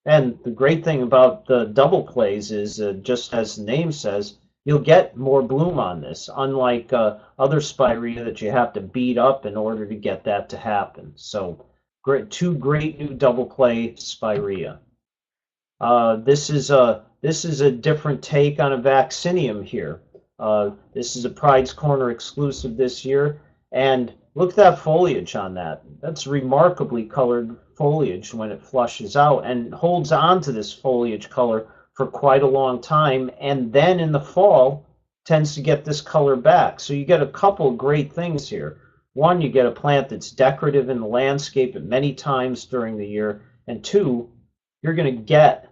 And the great thing about the double plays is, just as the name says, you'll get more bloom on this, unlike other spirea that you have to beat up in order to get that to happen. So two great new double play spirea. This is a different take on a vaccinium here. This is a Pride's Corner exclusive this year, and look at that foliage on that. That's remarkably colored foliage when it flushes out, and holds on to this foliage color for quite a long time, and then in the fall tends to get this color back. So you get a couple of great things here. One, you get a plant that's decorative in the landscape at many times during the year, and two, you're going to get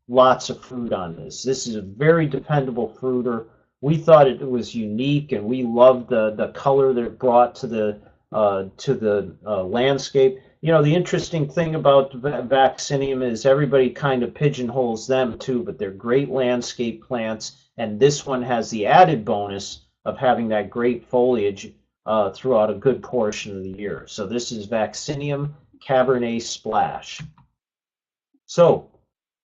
lots of fruit on this. This is a very dependable fruiter we thought it was unique, and we loved the color that it brought to the landscape. You know, the interesting thing about vaccinium is everybody kind of pigeonholes them too, but they're great landscape plants, and this one has the added bonus of having that great foliage throughout a good portion of the year. So this is Vaccinium Cabernet Splash. So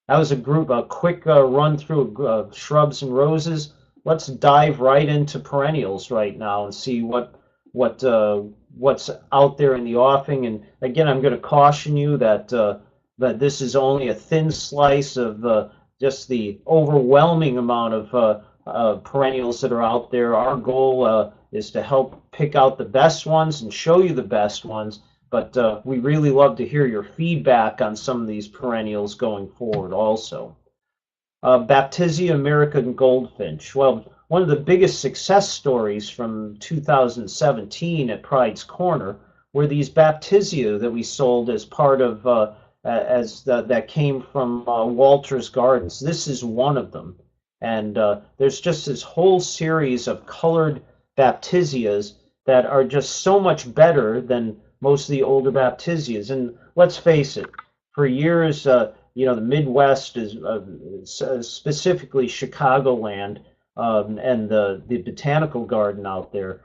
that was a quick run through shrubs and roses. Let's dive right into perennials right now and see what's out there in the offing. And again, I'm going to caution you that that this is only a thin slice of just the overwhelming amount of perennials that are out there. Our goal is to help pick out the best ones and show you the best ones. But we really love to hear your feedback on some of these perennials going forward also. Baptisia American Goldfinch. Well, one of the biggest success stories from 2017 at Pride's Corner were these Baptisia that we sold as part of, that came from Walter's Gardens. This is one of them. And there's just this whole series of colored Baptisias that are just so much better than most of the older Baptisias. And let's face it, for years, you know, the Midwest is specifically Chicagoland and the botanical garden out there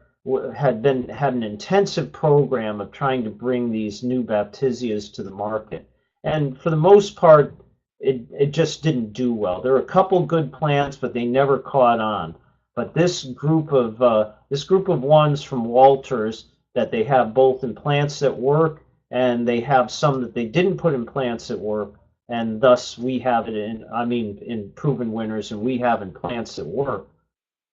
had an intensive program of trying to bring these new Baptisias to the market. And for the most part, it just didn't do well. There were a couple good plants, but they never caught on. But this group of ones from Walters that they have both in plants that work, and they have some that they didn't put in plants that work, and thus we have it in proven winners, and we have in plants that work,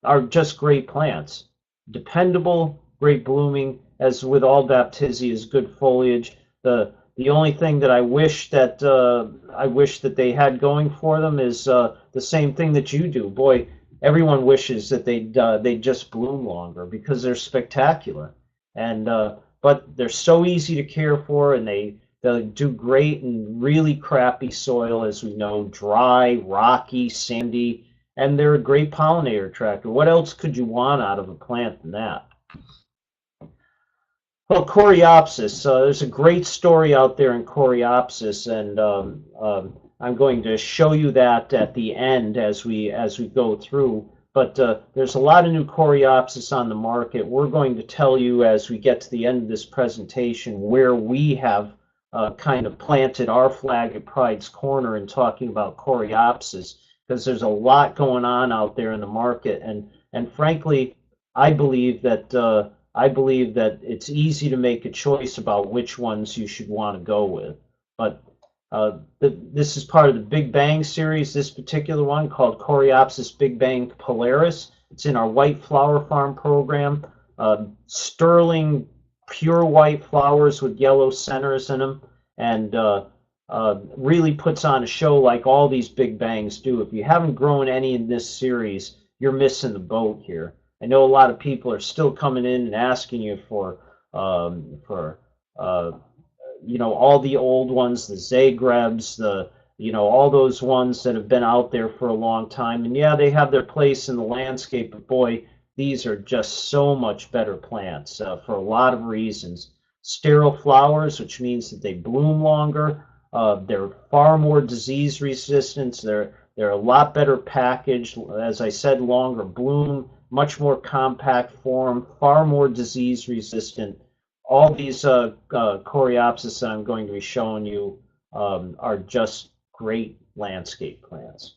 are just great plants. Dependable, great blooming, as with all Baptisias, good foliage. The only thing that I wish that they had going for them is the same thing that you do. Boy, everyone wishes that they'd just bloom longer because they're spectacular. And but they're so easy to care for, and they do great in really crappy soil, as we know, dry, rocky, sandy, and they're a great pollinator attractor. What else could you want out of a plant than that? Well, Coreopsis. There's a great story out there in Coreopsis, and I'm going to show you that at the end as we go through. But there's a lot of new Coreopsis on the market. We're going to tell you as we get to the end of this presentation where we have kind of planted our flag at Pride's Corner in talking about Coreopsis, because there's a lot going on out there in the market. And frankly, I believe that it's easy to make a choice about which ones you should want to go with. But this is part of the Big Bang series, this particular one called Coreopsis Big Bang Polaris. It's in our White Flower Farm program. Sterling, pure white flowers with yellow centers in them, and really puts on a show like all these Big Bangs do. If you haven't grown any in this series, you're missing the boat here. I know a lot of people are still coming in and asking you for you know, all the old ones, the Zagrebs, all those ones that have been out there for a long time. And yeah, they have their place in the landscape, but boy, these are just so much better plants for a lot of reasons. Sterile flowers, which means that they bloom longer. They're far more disease resistant. They're a lot better packaged. As I said, longer bloom, much more compact form, far more disease resistant. All these Coreopsis that I'm going to be showing you are just great landscape plants.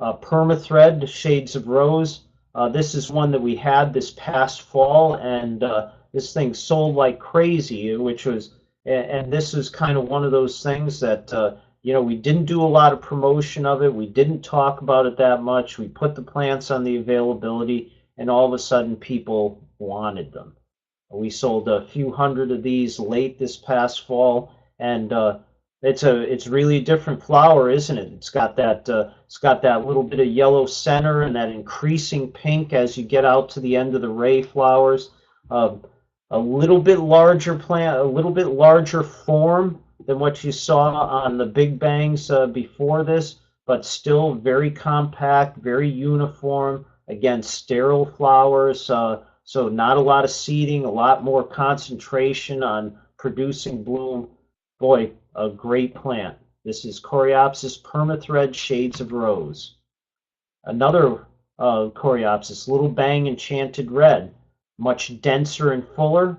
Permathread, Shades of Rose. This is one that we had this past fall, and this thing sold like crazy, and this is kind of one of those things that, we didn't do a lot of promotion of it. We didn't talk about it that much. We put the plants on the availability, and all of a sudden people wanted them. We sold a few hundred of these late this past fall, and it's really a different flower, isn't it? It's got that little bit of yellow center and that increasing pink as you get out to the end of the ray flowers. A little bit larger plant, a little bit larger form than what you saw on the Big Bangs before this, but still very compact, very uniform. Again, sterile flowers, so not a lot of seeding, a lot more concentration on producing bloom. Boy, a great plant. This is Coreopsis permathread shades of rose. Another Coreopsis, Little Bang Enchanted Red, much denser and fuller.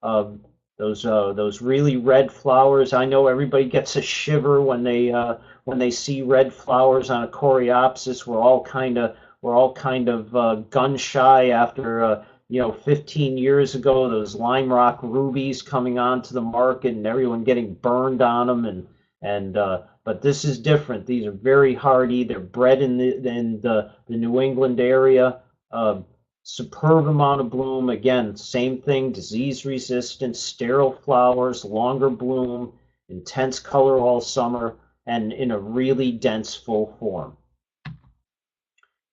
Uh, those really red flowers. I know everybody gets a shiver when they see red flowers on a Coreopsis. We're all kind of gun shy after 15 years ago, those Lime Rock rubies coming onto the market and everyone getting burned on them, and but this is different. These are very hardy. They're bred in the New England area. Superb amount of bloom. Again, same thing, disease resistant, sterile flowers, longer bloom, intense color all summer, and in a really dense full form.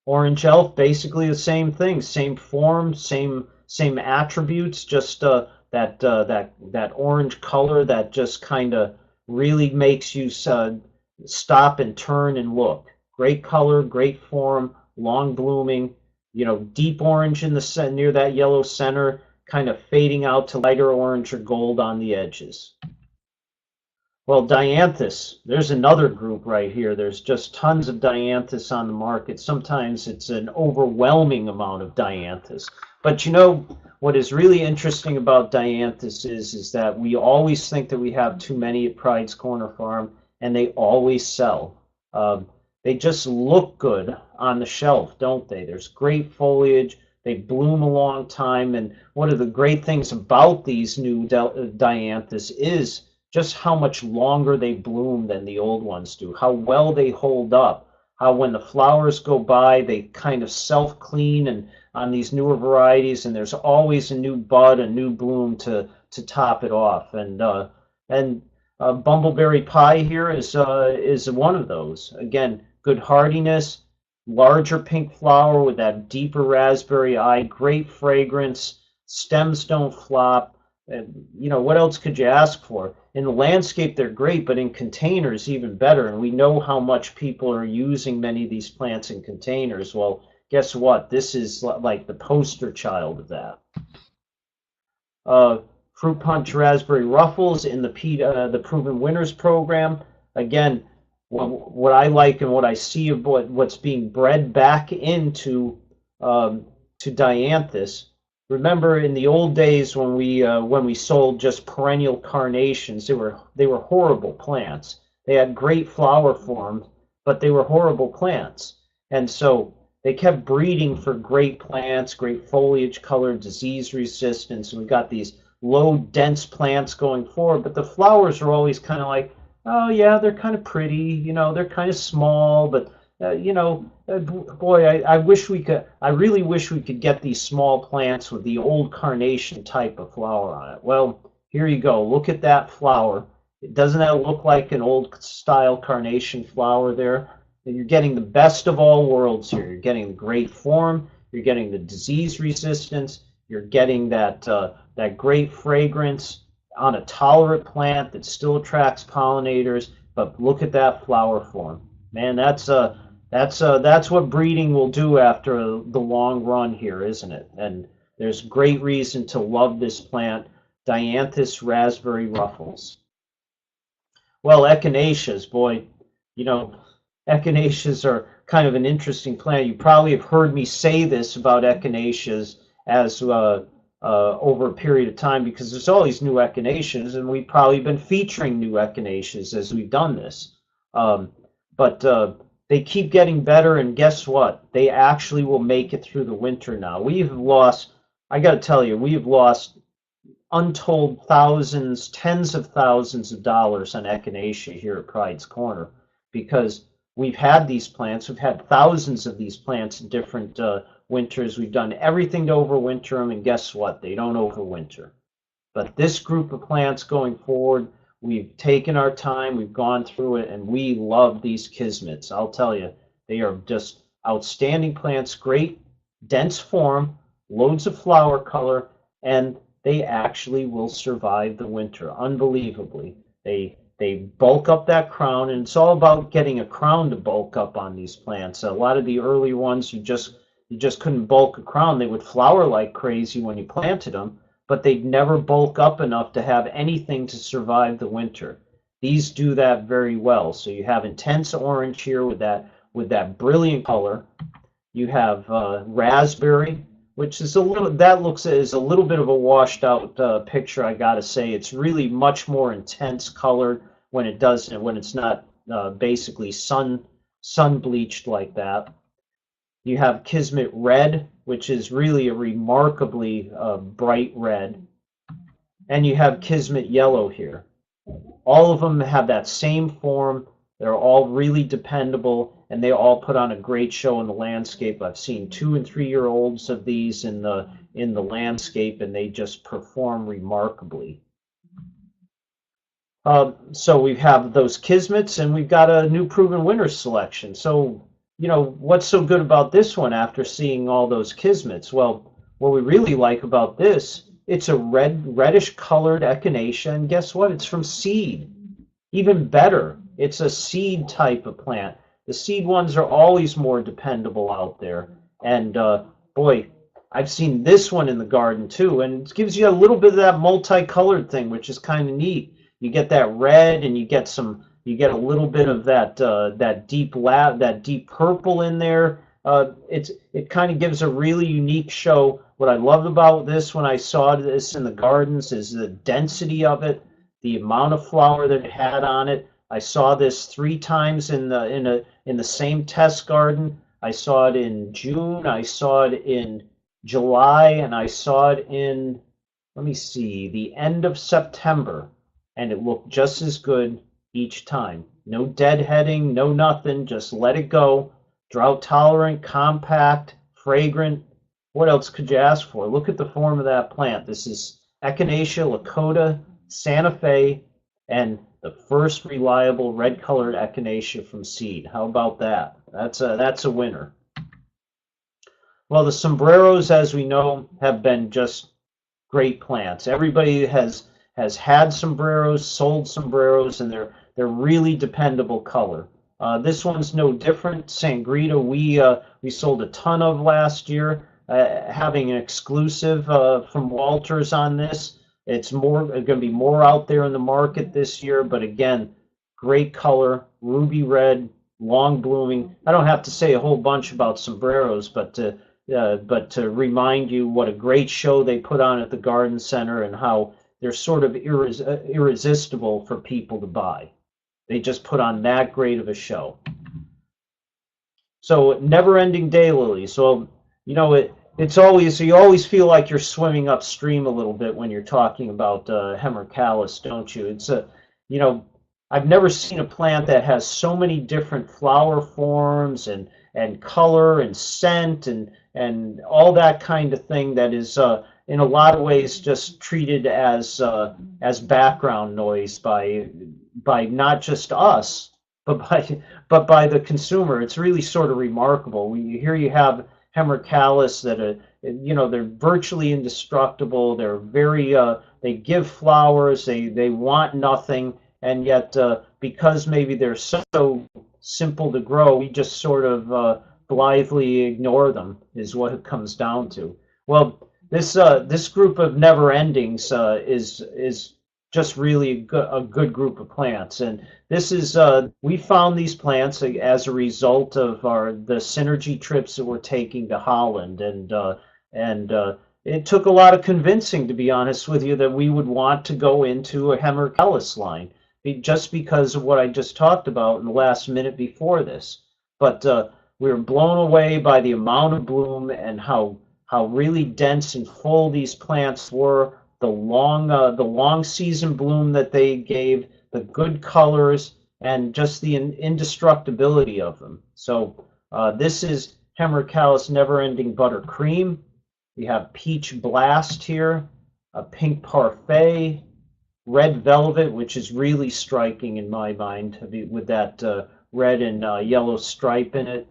Orange Elf, basically the same thing, same form, same attributes, just that orange color that just kind of really makes you stop and turn and look. Great color, great form, long blooming, deep orange in the near that yellow center, kind of fading out to lighter orange or gold on the edges. Well, dianthus, there's another group right here. There's just tons of dianthus on the market. Sometimes it's an overwhelming amount of dianthus. But what is really interesting about dianthus is that we always think that we have too many at Pride's Corner Farm, and they always sell. They just look good on the shelf, don't they? There's great foliage. They bloom a long time. And one of the great things about these new dianthus is just how much longer they bloom than the old ones do, how well they hold up, how when the flowers go by, they kind of self-clean and on these newer varieties, and there's always a new bud, a new bloom to top it off. And Bumbleberry Pie here is one of those. Again, good hardiness, larger pink flower with that deeper raspberry eye, great fragrance, stems don't flop. What else could you ask for? In the landscape, they're great, but in containers, even better. And we know how much people are using many of these plants in containers. Well, guess what? This is like the poster child of that. Fruit Punch Raspberry Ruffles in the Proven Winners program. Again, what I like and what I see of what's being bred back into to dianthus. Remember in the old days when we sold just perennial carnations, they were horrible plants. They had great flower forms, but they were horrible plants. And so they kept breeding for great plants, great foliage color, disease resistance, and we got these low, dense plants going forward, but the flowers are always kind of like, oh yeah, they're kind of pretty, they're kind of small, but boy, I really wish we could get these small plants with the old carnation type of flower on it. Well, here you go. Look at that flower. Doesn't that look like an old style carnation flower there? And you're getting the best of all worlds here. You're getting the great form. You're getting the disease resistance. You're getting that great fragrance on a tolerant plant that still attracts pollinators. But look at that flower form. Man, that's what breeding will do after the long run here, isn't it? And there's great reason to love this plant, Dianthus raspberry ruffles. Well, echinaceas, boy, echinaceas are kind of an interesting plant. You probably have heard me say this about echinaceas as over a period of time because there's all these new echinaceas, and we've probably been featuring new echinaceas as we've done this. But they keep getting better, and guess what? They actually will make it through the winter now. I got to tell you, we have lost untold thousands, tens of thousands of dollars on echinacea here at Pride's Corner because we've had these plants. We've had thousands of these plants in different winters. We've done everything to overwinter them, and guess what? They don't overwinter. But this group of plants going forward, we've taken our time, we've gone through it, and we love these Kismets. I'll tell you, they are just outstanding plants, great, dense form, loads of flower color, and they actually will survive the winter, unbelievably. They They bulk up that crown, and it's all about getting a crown to bulk up on these plants. A lot of the early ones, you just couldn't bulk a crown. They would flower like crazy when you planted them, but they'd never bulk up enough to have anything to survive the winter. These do that very well. So you have intense orange here with that brilliant color. You have raspberry, which is a little, that looks is a little bit of a washed out picture, I gotta say. It's really much more intense colored when it does, when it's not basically sun bleached like that. You have Kismet red, which is really a remarkably bright red, and you have Kismet yellow here. All of them have that same form. They're all really dependable, and they all put on a great show in the landscape. I've seen 2- and 3-year-olds of these in the landscape, and they just perform remarkably. So we have those Kismets, and we've got a new proven winner selection. So, what's so good about this one after seeing all those Kismets? Well, what we really like about this, it's a reddish colored echinacea, and guess what? It's from seed. Even better, it's a seed type of plant. The seed ones are always more dependable out there. And boy, I've seen this one in the garden too, and it gives you a little bit of that multicolored thing, which is kind of neat. You get that red, and you get a little bit of that deep purple in there. It kind of gives a really unique show. What I loved about this when I saw this in the gardens is the density of it, the amount of flower that it had on it. I saw this 3 times in the same test garden. I saw it in June, I saw it in July, and I saw it in, let me see, the end of September, and it looked just as good each time. No deadheading, no nothing, just let it go. Drought tolerant, compact, fragrant. What else could you ask for? Look at the form of that plant. This is Echinacea Lakota Santa Fe, and the first reliable red-colored echinacea from seed. How about that? That's a winner. Well, the sombreros, as we know, have been just great plants. Everybody has had sombreros, sold sombreros, and they're really dependable color. This one's no different. Sangrita, we sold a ton of last year, having an exclusive from Walters on this. It's going to be more out there in the market this year, but again, great color, ruby red, long blooming. I don't have to say a whole bunch about sombreros, but to remind you what a great show they put on at the garden center and how they're sort of irresistible for people to buy. They just put on that great of a show. So never-ending daylilies. So it's always, you always feel like you're swimming upstream a little bit when you're talking about hemercalis, don't you? It's I've never seen a plant that has so many different flower forms and color and scent and all that kind of thing that is in a lot of ways just treated as background noise by not just us, but by the consumer. It's really sort of remarkable. Here you have hemercalis that are, they're virtually indestructible. They're very they give flowers. They want nothing, and yet because maybe they're so simple to grow, we just sort of blithely ignore them. Is what it comes down to. Well, this group of never endings is just really a good group of plants, and this is we found these plants as a result of the synergy trips that we're taking to Holland, and it took a lot of convincing, to be honest with you, that we would want to go into a hemercalis line, just because of what I just talked about in the last minute before this. But we were blown away by the amount of bloom and how really dense and full these plants were. The long season bloom that they gave, the good colors, and just the indestructibility of them. So this is hemercalis never-ending buttercream. We have peach blast here, a pink parfait, red velvet, which is really striking in my mind with that red and yellow stripe in it.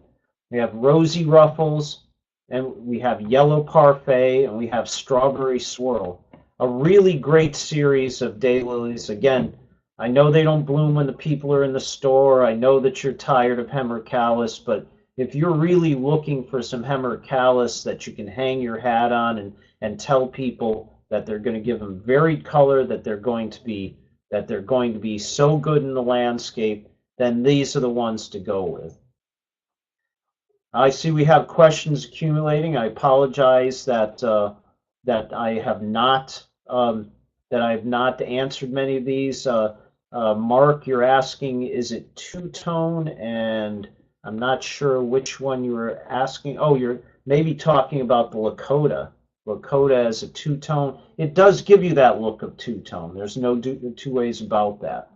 We have rosy ruffles, and we have yellow parfait, and we have strawberry swirl. A really great series of daylilies. Again, I know they don't bloom when the people are in the store. I know that you're tired of hemerocallis, but if you're really looking for some hemerocallis that you can hang your hat on and tell people that they're going to give them varied color, that they're going to be so good in the landscape, then these are the ones to go with. I see we have questions accumulating. I apologize that I have not answered many of these. Mark, you're asking, is it two-tone? And I'm not sure which one you were asking. Oh, you're maybe talking about the Lakota. Lakota as a two-tone. It does give you that look of two-tone. There's no two ways about that.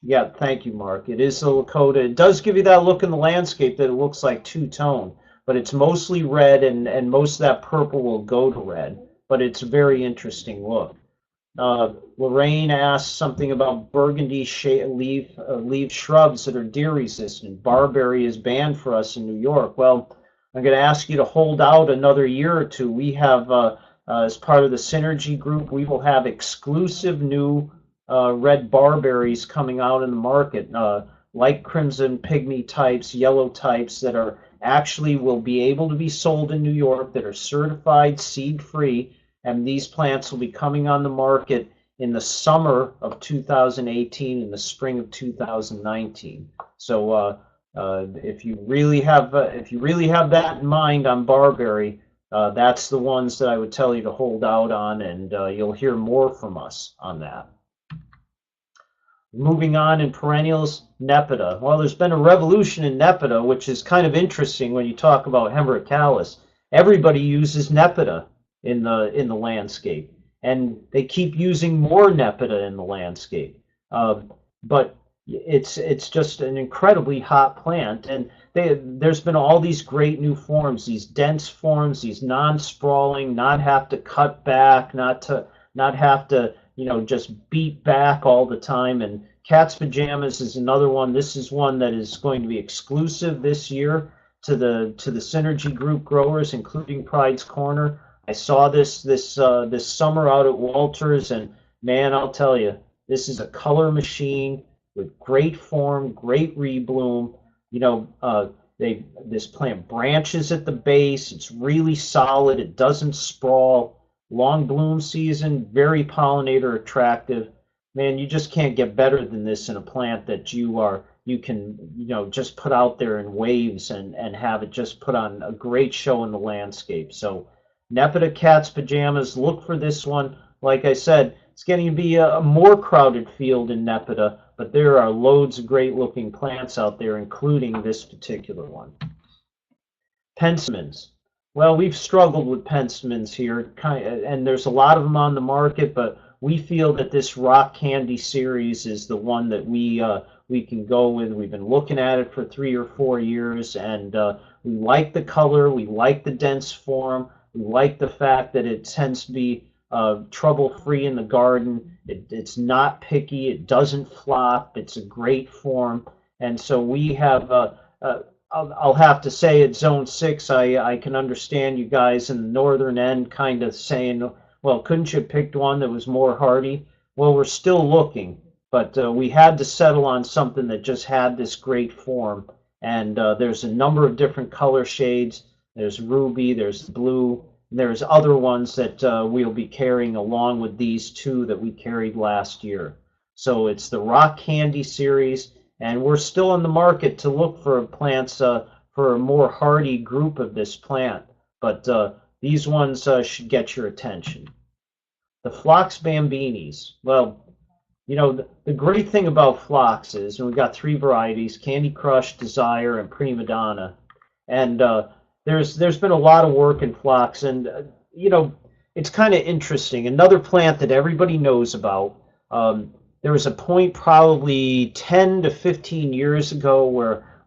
Yeah, thank you, Mark. It is the Lakota. It does give you that look in the landscape that it looks like two-tone, but it's mostly red, and most of that purple will go to red, but it's a very interesting look. Lorraine asked something about burgundy leaf shrubs that are deer resistant. Barberry is banned for us in New York. Well, I'm going to ask you to hold out another year or two. We have, as part of the Synergy group, we will have exclusive new red barberries coming out in the market, light crimson pygmy types, yellow types that are actually will be able to be sold in New York, that are certified seed-free, and these plants will be coming on the market in the summer of 2018 and the spring of 2019. So if you really have that in mind on barberry, that's the ones that I would tell you to hold out on, and you'll hear more from us on that. Moving on in perennials, Nepeta. Well, there's been a revolution in Nepeta, which is kind of interesting when you talk about hemerocallis. Everybody uses Nepeta in the landscape, and they keep using more Nepeta in the landscape. But it's just an incredibly hot plant, and there's been all these great new forms, these dense forms, these non-sprawling, not have to cut back, not have to just beat back all the time. And Cat's Pajamas is another one. This is one that is going to be exclusive this year to the Synergy group growers, including Pride's Corner. I saw this summer out at Walters, and man, I'll tell you, this is a color machine with great form, great rebloom. This plant branches at the base. It's really solid. It doesn't sprawl. Long bloom season, very pollinator attractive. Man, you just can't get better than this in a plant that you can just put out there in waves and have it just put on a great show in the landscape. So Nepeta, Cat's Pajamas, look for this one. Like I said, it's getting to be a more crowded field in Nepeta, but there are loads of great looking plants out there, including this particular one. Penstemons. Well, we've struggled with penstemons here, and there's a lot of them on the market, but we feel that this Rock Candy series is the one that we can go with. We've been looking at it for 3 or 4 years, and we like the color, we like the dense form, we like the fact that it tends to be trouble-free in the garden. It's not picky, it doesn't flop, it's a great form, and so we have I'll have to say at Zone 6, I can understand you guys in the northern end kind of saying, well, couldn't you have picked one that was more hardy? Well, we're still looking, but we had to settle on something that just had this great form. And there's a number of different color shades. There's ruby, there's blue, there's other ones that we'll be carrying along with these two that we carried last year. So it's the Rock Candy series. And we're still in the market to look for plants for a more hardy group of this plant. But these ones should get your attention. The Phlox Bambinis. Well, the great thing about Phlox is, and we've got 3 varieties, Candy Crush, Desire, and Prima Donna. And there's been a lot of work in Phlox. And, it's kind of interesting. Another plant that everybody knows about. There was a point probably 10 to 15 years ago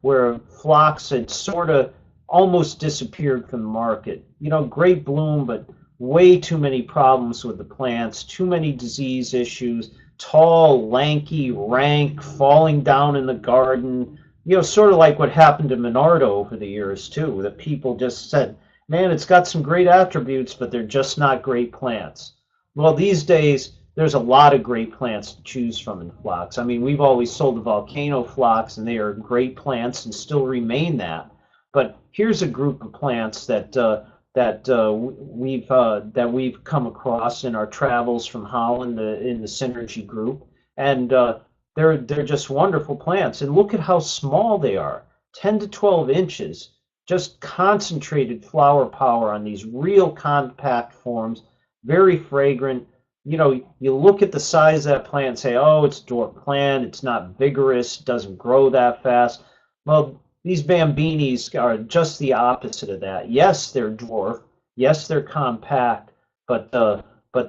where Phlox had sort of almost disappeared from the market. Great bloom, but way too many problems with the plants, too many disease issues, tall, lanky, rank, falling down in the garden. Sort of like what happened to Monardo over the years too, that people just said, man, it's got some great attributes, but they're just not great plants. Well, these days, there's a lot of great plants to choose from in phlox. I mean, we've always sold the volcano phlox, and they are great plants and still remain that. But here's a group of plants that we've come across in our travels from Holland in the Synergy group, and they're just wonderful plants. And look at how small they are, 10 to 12 inches. Just concentrated flower power on these real compact forms, very fragrant. You know, you look at the size of that plant and say, oh, it's a dwarf plant, it's not vigorous, doesn't grow that fast. Well, these Bambinis are just the opposite of that. Yes, they're dwarf. Yes, they're compact, but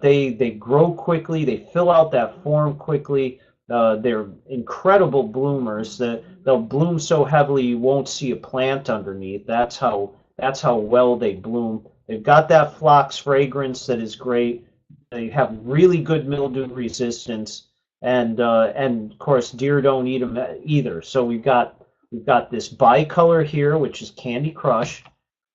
they grow quickly. They fill out that form quickly. They're incredible bloomers. That they'll bloom so heavily you won't see a plant underneath. That's how well they bloom. They've got that phlox fragrance that is great. They have really good mildew resistance, and of course deer don't eat them either. So we've got this bicolor here, which is Candy Crush.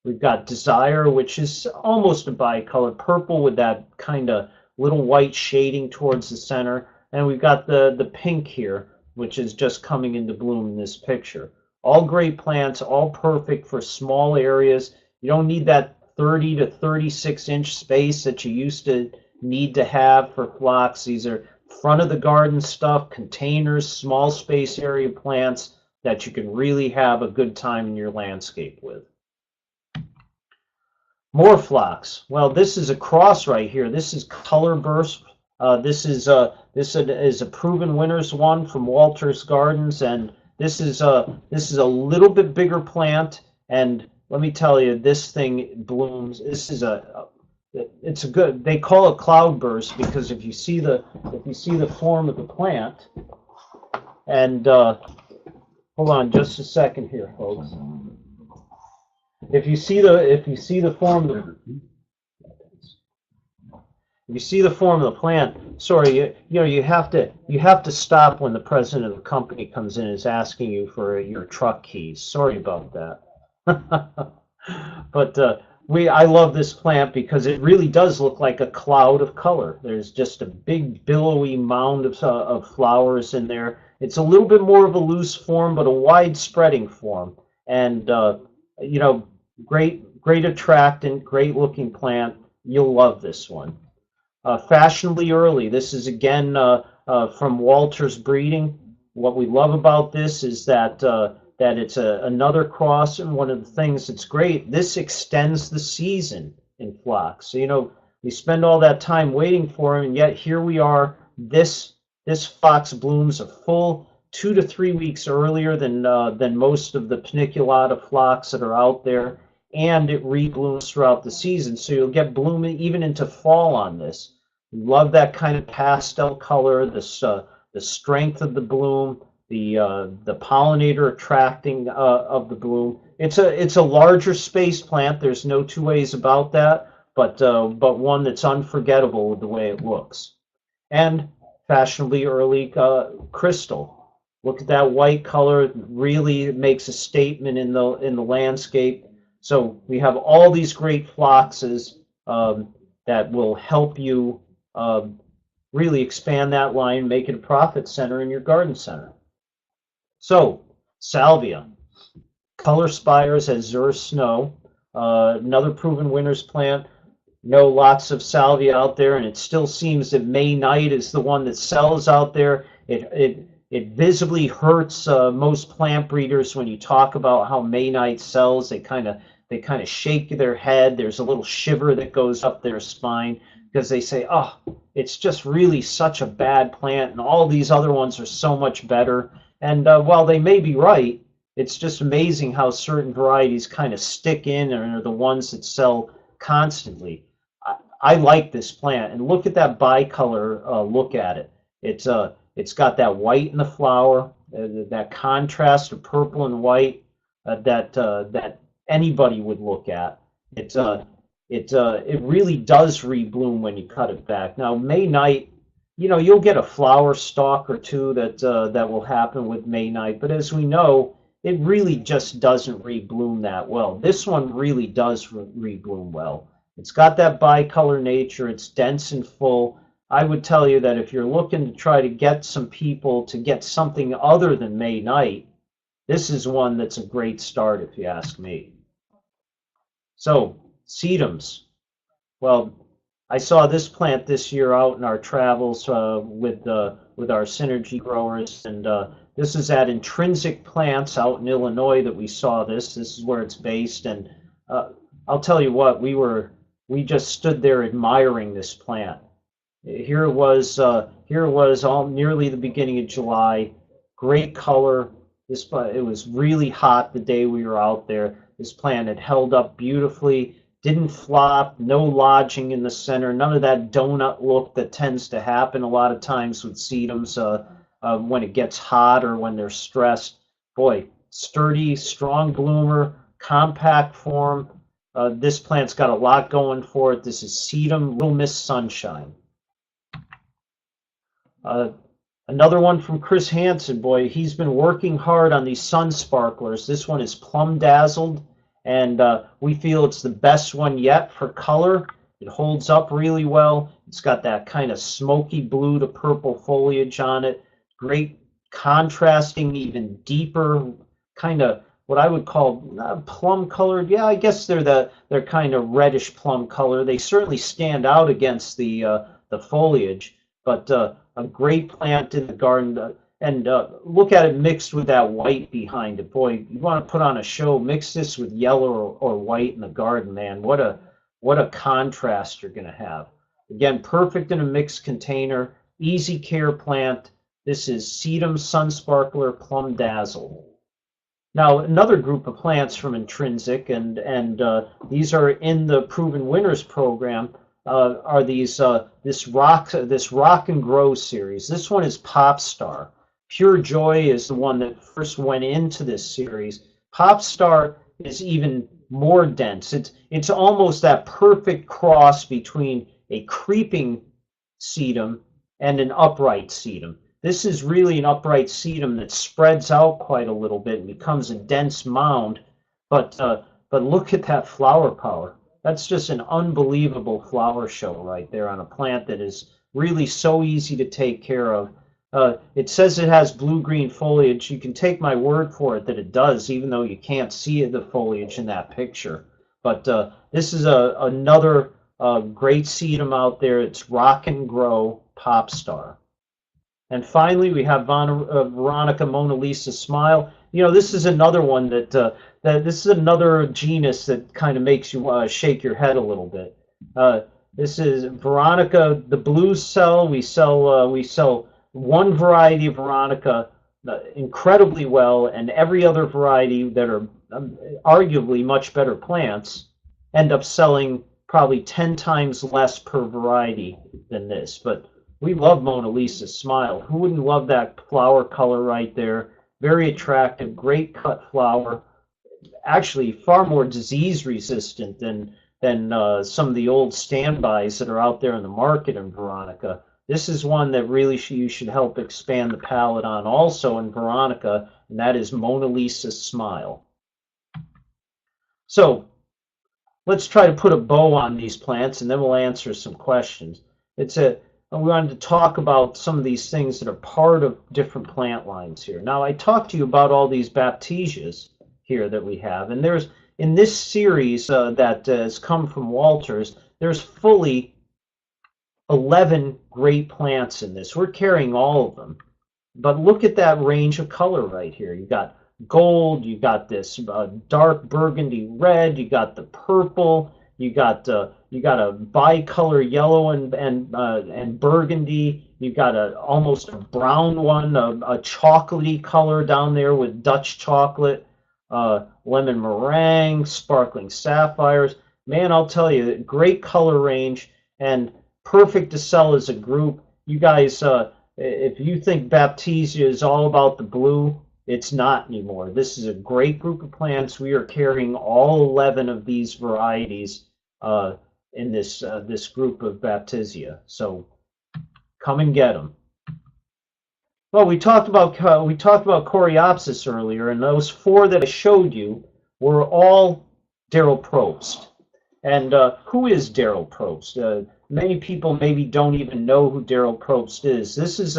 We've got Desire, which is almost a bicolor, purple with that kind of little white shading towards the center. And we've got the pink here, which is just coming into bloom in this picture. All great plants, all perfect for small areas. You don't need that 30 to 36 inch space that you used to need to have for phlox. These are front of the garden stuff, containers, small space area plants that you can really have a good time in your landscape with. More phlox. Well, this is a cross right here. This is Color Burst. This is a proven winners one from Walter's Gardens, and this is a little bit bigger plant. And let me tell you, this thing blooms. It's a good. They call it cloudburst because if you see the form of the plant, and hold on just a second here, folks. If you see the form of the plant, sorry, you have to stop when the president of the company comes in and is asking you for your truck keys. Sorry about that. But I love this plant because it really does look like a cloud of color. There's just a big billowy mound of flowers in there. It's a little bit more of a loose form, but a wide spreading form. And great attractant, great looking plant. You'll love this one. Fashionably early. This is again from Walter's Breeding. What we love about this is that it's another cross, and one of the things that's great, this extends the season in phlox. So we spend all that time waiting for them, and yet here we are. This phlox blooms a full 2 to 3 weeks earlier than most of the paniculata phlox that are out there, and it reblooms throughout the season. So you'll get blooming even into fall on this. Love that kind of pastel color, the strength of the bloom, the pollinator attracting of the bloom. It's a larger space plant. There's no two ways about that, but one that's unforgettable with the way it looks. And fashionably early crystal. Look at that white color. It really makes a statement in the landscape. So we have all these great phloxes that will help you really expand that line, make it a profit center in your garden center. So salvia, color spires azure snow, another proven winner's plant. Lots of salvia out there, and it still seems that May Night is the one that sells out there. It visibly hurts most plant breeders when you talk about how May Night sells. They kind of shake their head. There's a little shiver that goes up their spine because they say, oh, it's just really such a bad plant, and all these other ones are so much better. And while they may be right, it's just amazing how certain varieties kind of stick in and are the ones that sell constantly. I like this plant, and look at that bicolor look at it. It's got that white in the flower, that contrast of purple and white that anybody would look at. It really does rebloom when you cut it back. Now May Night, you'll get a flower stalk or two that will happen with May Night, but as we know, it really just doesn't rebloom that well. This one really does rebloom well. It's got that bicolor nature. It's dense and full. I would tell you that if you're looking to try to get some people to get something other than May night, this is one that's a great start if you ask me. So, sedums. Well, I saw this plant this year out in our travels with our synergy growers, and this is at Intrinsic Plants out in Illinois that we saw this. This is where it's based, and uh, I'll tell you what, we just stood there admiring this plant. Here it was all nearly the beginning of July. Great color. It was really hot the day we were out there. This plant had held up beautifully, didn't flop, no lodging in the center, none of that donut look that tends to happen a lot of times with sedums when it gets hot or when they're stressed. Boy, sturdy, strong bloomer, compact form. This plant's got a lot going for it. This is sedum Little Miss Sunshine. Uh, Another one from Chris Hansen, boy, he's been working hard on these sun sparklers. This one is Plum Dazzled, and we feel it's the best one yet for color. It holds up really well. It's got that kind of smoky blue to purple foliage on it. Great contrasting, even deeper, kind of what I would call plum colored. Yeah, I guess they're kind of reddish plum color. They certainly stand out against the foliage, but a great plant in the garden. And look at it mixed with that white behind it. Boy, you want to put on a show, mix this with yellow or white in the garden, man. What a contrast you're going to have. Again, perfect in a mixed container, easy care plant. This is Sedum Sunsparkler Plum Dazzle. Now, another group of plants from Intrinsic, and these are in the Proven Winners program, are these this rock and grow series. This one is Pop Star. Pure Joy is the one that first went into this series. Pop Star is even more dense. It's almost that perfect cross between a creeping sedum and an upright sedum. This is really an upright sedum that spreads out quite a little bit and becomes a dense mound. But look at that flower power. That's just an unbelievable flower show right there on a plant that is really so easy to take care of. It says it has blue-green foliage. You can take my word for it that it does, even though you can't see the foliage in that picture. But this is another great sedum out there. It's Rock and Grow Pop Star. And finally, we have Veronica Mona Lisa Smile. You know, this is another one that this is another genus that kind of makes you shake your head a little bit. This is Veronica, the blue cell. We sell one variety of Veronica incredibly well, and every other variety that are arguably much better plants end up selling probably 10 times less per variety than this. But we love Mona Lisa Smile. Who wouldn't love that flower color right there? Very attractive, great cut flower. Actually, far more disease resistant than some of the old standbys that are out there in the market in Veronica. This is one that really you should help expand the palette on also in Veronica, and that is Mona Lisa Smile. So let's try to put a bow on these plants, and then we'll answer some questions. We wanted to talk about some of these things that are part of different plant lines here. Now, I talked to you about all these Baptisias here that we have, and there's in this series that has come from Walters, there's fully 11 great plants in this. We're carrying all of them, but look at that range of color right here. You got gold, you got this dark burgundy red, you got the purple, you got a bicolor yellow and burgundy. You got almost a brown one, a chocolatey color down there with Dutch chocolate, lemon meringue, sparkling sapphires. Man, I'll tell you, great color range and perfect to sell as a group. You guys, if you think Baptisia is all about the blue, it's not anymore. This is a great group of plants. We are carrying all 11 of these varieties in this group of Baptisia. So come and get them. Well, we talked about Coreopsis earlier, and those 4 that I showed you were all Darryl Probst. And who is Darryl Probst? many people maybe don't even know who Daryl Probst is. This is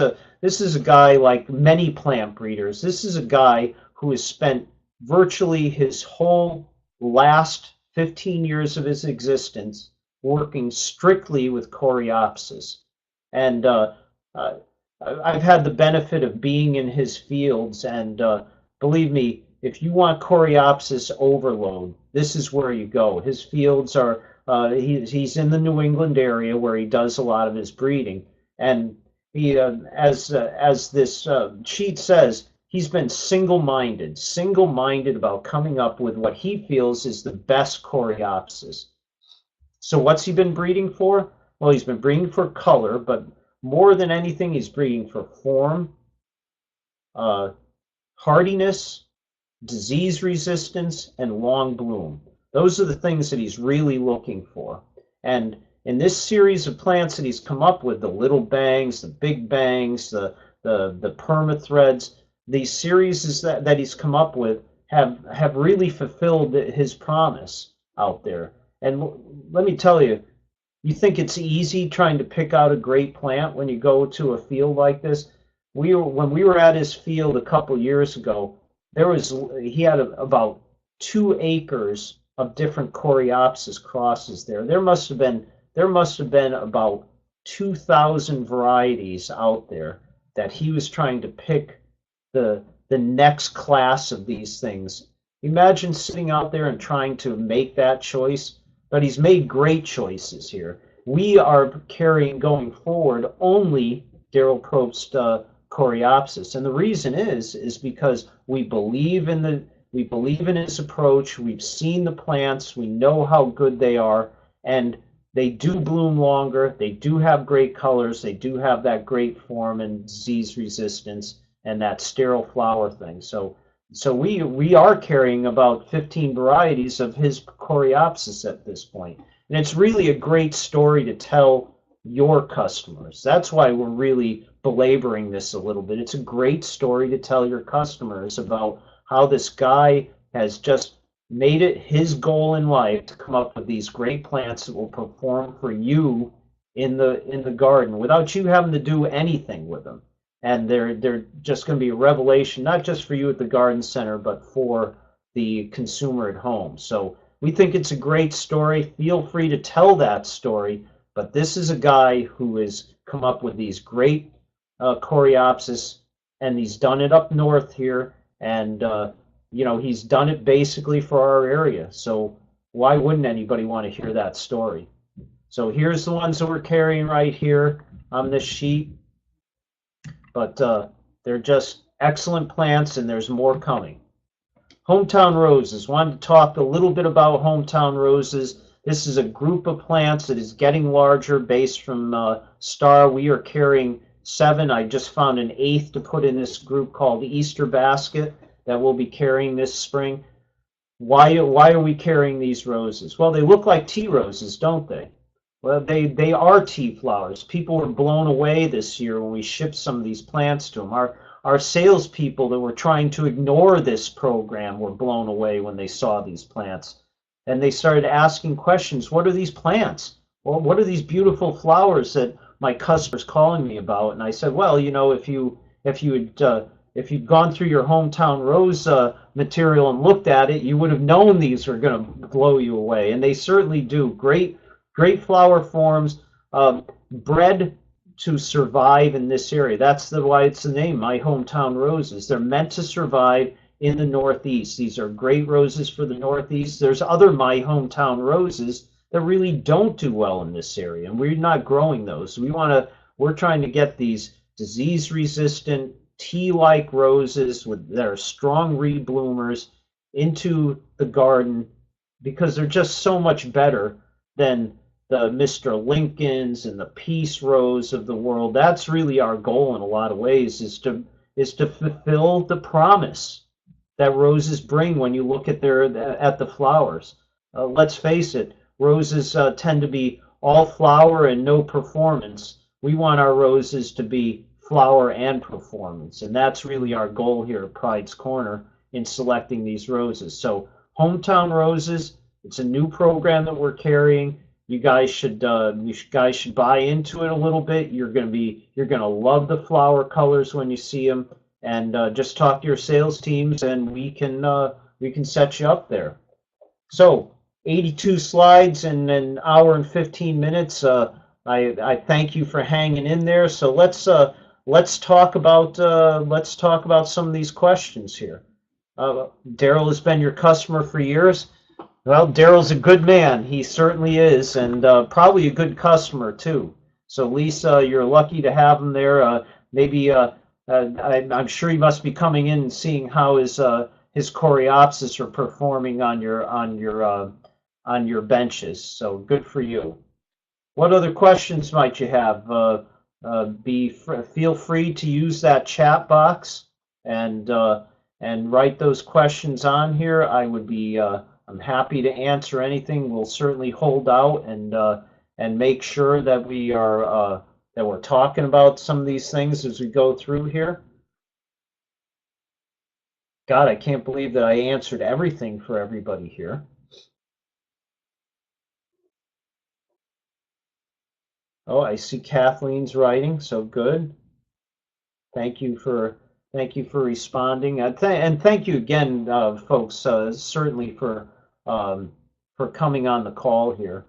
a guy like many plant breeders. This is a guy who has spent virtually his whole last 15 years of his existence working strictly with Coreopsis. And uh, I've had the benefit of being in his fields, and believe me, if you want Coreopsis overload, this is where you go. His fields are, he's in the New England area where he does a lot of his breeding. And he, as this sheet says, he's been single-minded about coming up with what he feels is the best Coreopsis. So what's he been breeding for? Well, he's been breeding for color, but more than anything, he's breeding for form, uh, hardiness, disease resistance, and long bloom. Those are the things that he's really looking for. And in this series of plants that he's come up with, the little bangs, the big bangs, the permathreads, these series that he's come up with have really fulfilled his promise out there. And let me tell you, you think it's easy trying to pick out a great plant when you go to a field like this? When we were at his field a couple years ago, he had about 2 acres of different Coreopsis crosses there. There must have been about 2,000 varieties out there that he was trying to pick the next class of these things. Imagine sitting out there and trying to make that choice, but he's made great choices here. We are carrying going forward only Daryl Probst Coreopsis, and the reason is because we believe in his approach. We've seen the plants, we know how good they are, and they do bloom longer. They do have great colors. They do have that great form and disease resistance and that sterile flower thing. So we are carrying about 15 varieties of his Coreopsis at this point. And it's really a great story to tell your customers. That's why we're really belaboring this a little bit. It's a great story to tell your customers about how this guy has just made it his goal in life to come up with these great plants that will perform for you in the garden without you having to do anything with them. And they're just going to be a revelation, not just for you at the garden center, but for the consumer at home. So we think it's a great story. Feel free to tell that story. But this is a guy who has come up with these great Coreopsis, and he's done it up north here. And he's done it basically for our area. So why wouldn't anybody want to hear that story? So here's the ones that we're carrying right here on this sheet. But they're just excellent plants, and there's more coming. Hometown roses. Wanted to talk a little bit about hometown roses. This is a group of plants that is getting larger based from Star. We are carrying 7. I just found an 8th to put in this group called Easter Basket that we'll be carrying this spring. Why are we carrying these roses? Well, they look like tea roses, don't they? Well, they are tea flowers. People were blown away this year when we shipped some of these plants to them. Our salespeople that were trying to ignore this program were blown away when they saw these plants. And they started asking questions. What are these plants? Well, what are these beautiful flowers that my customers calling me about? And I said, well, if you'd gone through your hometown rose material and looked at it, you would have known these were going to blow you away. And they certainly do. Great flower forms, bred to survive in this area. That's why it's the name, My Hometown Roses. They're meant to survive in the Northeast. These are great roses for the Northeast. There's other My Hometown Roses that really don't do well in this area, and we're not growing those. We're trying to get these disease-resistant, tea-like roses that are strong rebloomers into the garden because they're just so much better than the Mr. Lincolns and the Peace Rose of the world. That's really our goal in a lot of ways, is to fulfill the promise that roses bring when you look at the flowers. Let's face it, roses tend to be all flower and no performance. We want our roses to be flower and performance, and that's really our goal here at Pride's Corner in selecting these roses. So hometown roses, it's a new program that we're carrying. guys should buy into it a little bit. You're gonna love the flower colors when you see them, and just talk to your sales teams, and we can set you up there. So 82 slides in an hour and 15 minutes. I thank you for hanging in there. So let's talk about some of these questions here. Daryl has been your customer for years. Well, Daryl's a good man. He certainly is, and probably a good customer too. So Lisa, you're lucky to have him there. Maybe I'm sure he must be coming in and seeing how his coreopsis are performing on your benches. So good for you. What other questions might you have? Feel free to use that chat box and write those questions on here. I'm happy to answer anything. We'll certainly hold out and make sure that we're talking about some of these things as we go through here. God, I can't believe that I answered everything for everybody here. Oh, I see Kathleen's writing, so good. Thank you for responding, and thank you again, folks. Certainly for coming on the call here.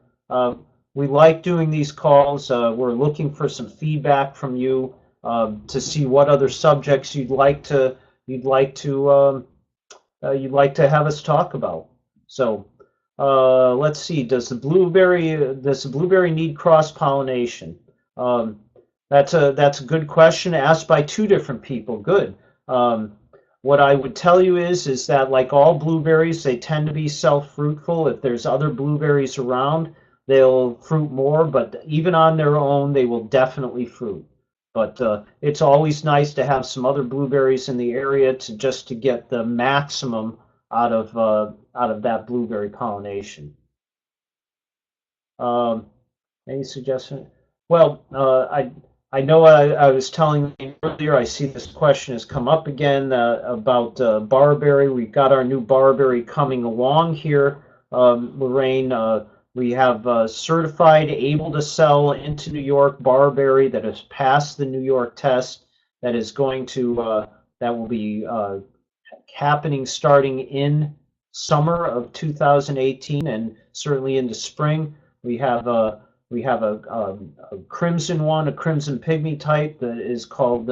We like doing these calls. We're looking for some feedback from you to see what other subjects you'd like to have us talk about. So let's see. Does the blueberry need cross pollination? That's a good question asked by two different people. Good. What I would tell you is that like all blueberries, they tend to be self-fruitful. If there's other blueberries around, they'll fruit more, but even on their own, they will definitely fruit. But it's always nice to have some other blueberries in the area to get the maximum out of that blueberry pollination. Any suggestion? Well, I know I was telling you earlier, I see this question has come up again about barberry. We've got our new barberry coming along here, Lorraine. We have certified, able to sell into New York barberry that has passed the New York test. That is going to that will be happening starting in summer of 2018 and certainly into spring. We have a crimson one, a crimson pygmy type that is called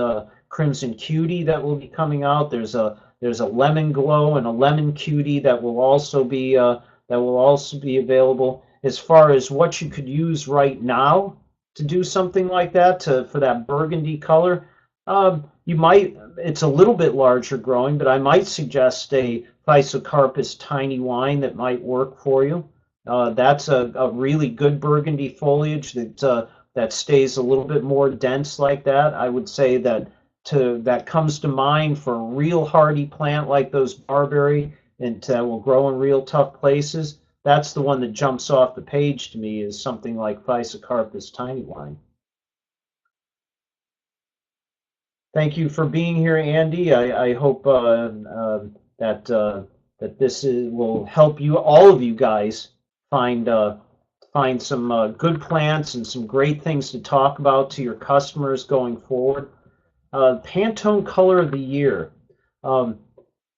Crimson Cutie that will be coming out. There's a lemon glow and a lemon cutie that will also be available. As far as what you could use right now to do something like that for that burgundy color, you might. It's a little bit larger growing, but I might suggest a Physocarpus tiny wine that might work for you. That's a really good burgundy foliage that stays a little bit more dense like that. I would say that comes to mind for a real hardy plant like those barberry and will grow in real tough places. That's the one that jumps off the page to me is something like Physocarpus tiny wine. Thank you for being here, Andy. I hope that this will help you, all of you guys, find some good plants and some great things to talk about to your customers going forward. Pantone Color of the Year.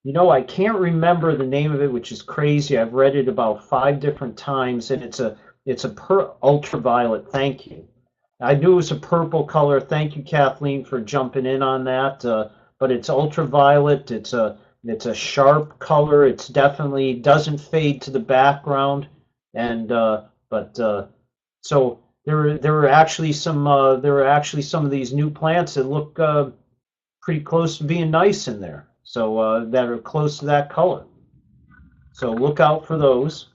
You know, I can't remember the name of it, which is crazy. I've read it about 5 different times, and it's a ultraviolet. Thank you. I knew it was a purple color. Thank you, Kathleen, for jumping in on that. But it's ultraviolet. It's a sharp color. It's definitely doesn't fade to the background. And so there were actually some of these new plants that look pretty close to being nice in there. So that are close to that color. So look out for those.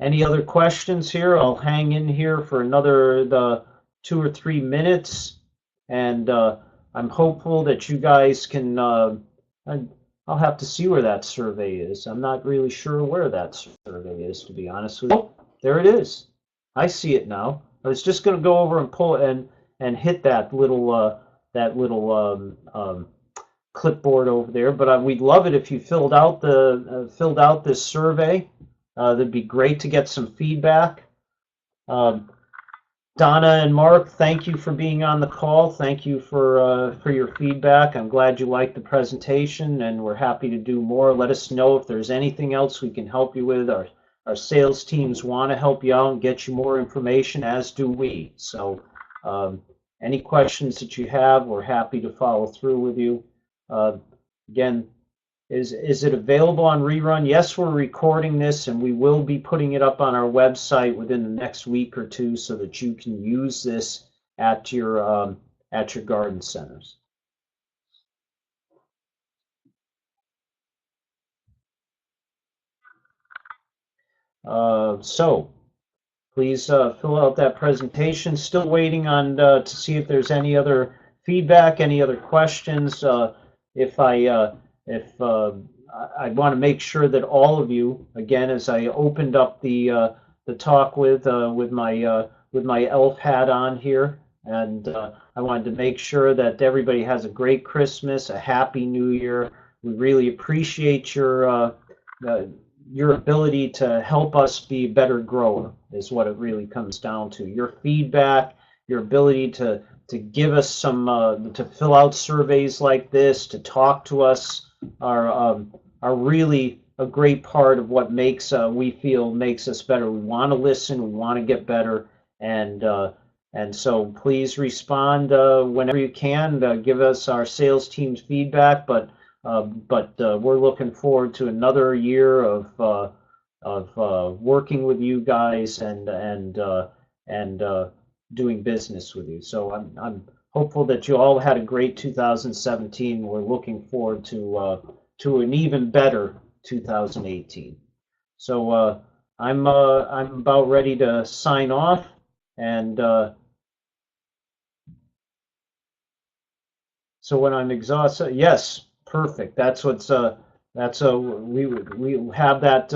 Any other questions here? I'll hang in here for another 2 or 3 minutes, and I'm hopeful that you guys can. I'll have to see where that survey is. I'm not really sure where that survey is, to be honest with you. Oh, there it is. I see it now. I was just going to go over and pull and hit that little clipboard over there, but we'd love it if you filled out this survey. That'd be great to get some feedback. Uh, Donna and Mark, thank you for being on the call. Thank you for your feedback. I'm glad you liked the presentation, and we're happy to do more. Let us know if there's anything else we can help you with. Our sales teams want to help you out and get you more information, as do we. So any questions that you have, we're happy to follow through with you. Again, is it available on rerun? Yes, we're recording this, and we will be putting it up on our website within the next week or two, so that you can use this at your garden centers. So please fill out that presentation. Still waiting on to see if there's any other feedback, any other questions. If I if I want to make sure that all of you, again, as I opened up the talk with my elf hat on here, and I wanted to make sure that everybody has a great Christmas, a happy New Year. We really appreciate your ability to help us be a better grower, is what it really comes down to. Your feedback, your ability to give us some to fill out surveys like this, to talk to us, are really a great part of what makes we feel makes us better. We want to listen, we want to get better, and so please respond whenever you can. Give us our sales team's feedback, but we're looking forward to another year of working with you guys and doing business with you. So I'm hopeful that you all had a great 2017. We're looking forward to an even better 2018. So I'm about ready to sign off, and so when I'm exhausted, yes, perfect. We have that.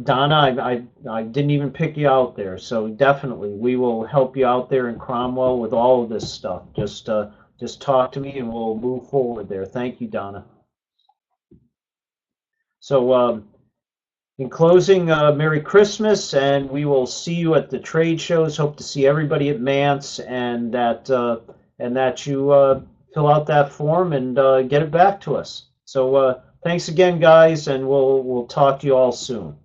Donna, I didn't even pick you out there, so definitely we will help you out there in Cromwell with all of this stuff. Just talk to me and we'll move forward there. Thank you, Donna. So in closing, Merry Christmas, and we will see you at the trade shows. Hope to see everybody at Mance, and that you fill out that form and get it back to us. So thanks again, guys, and we'll talk to you all soon.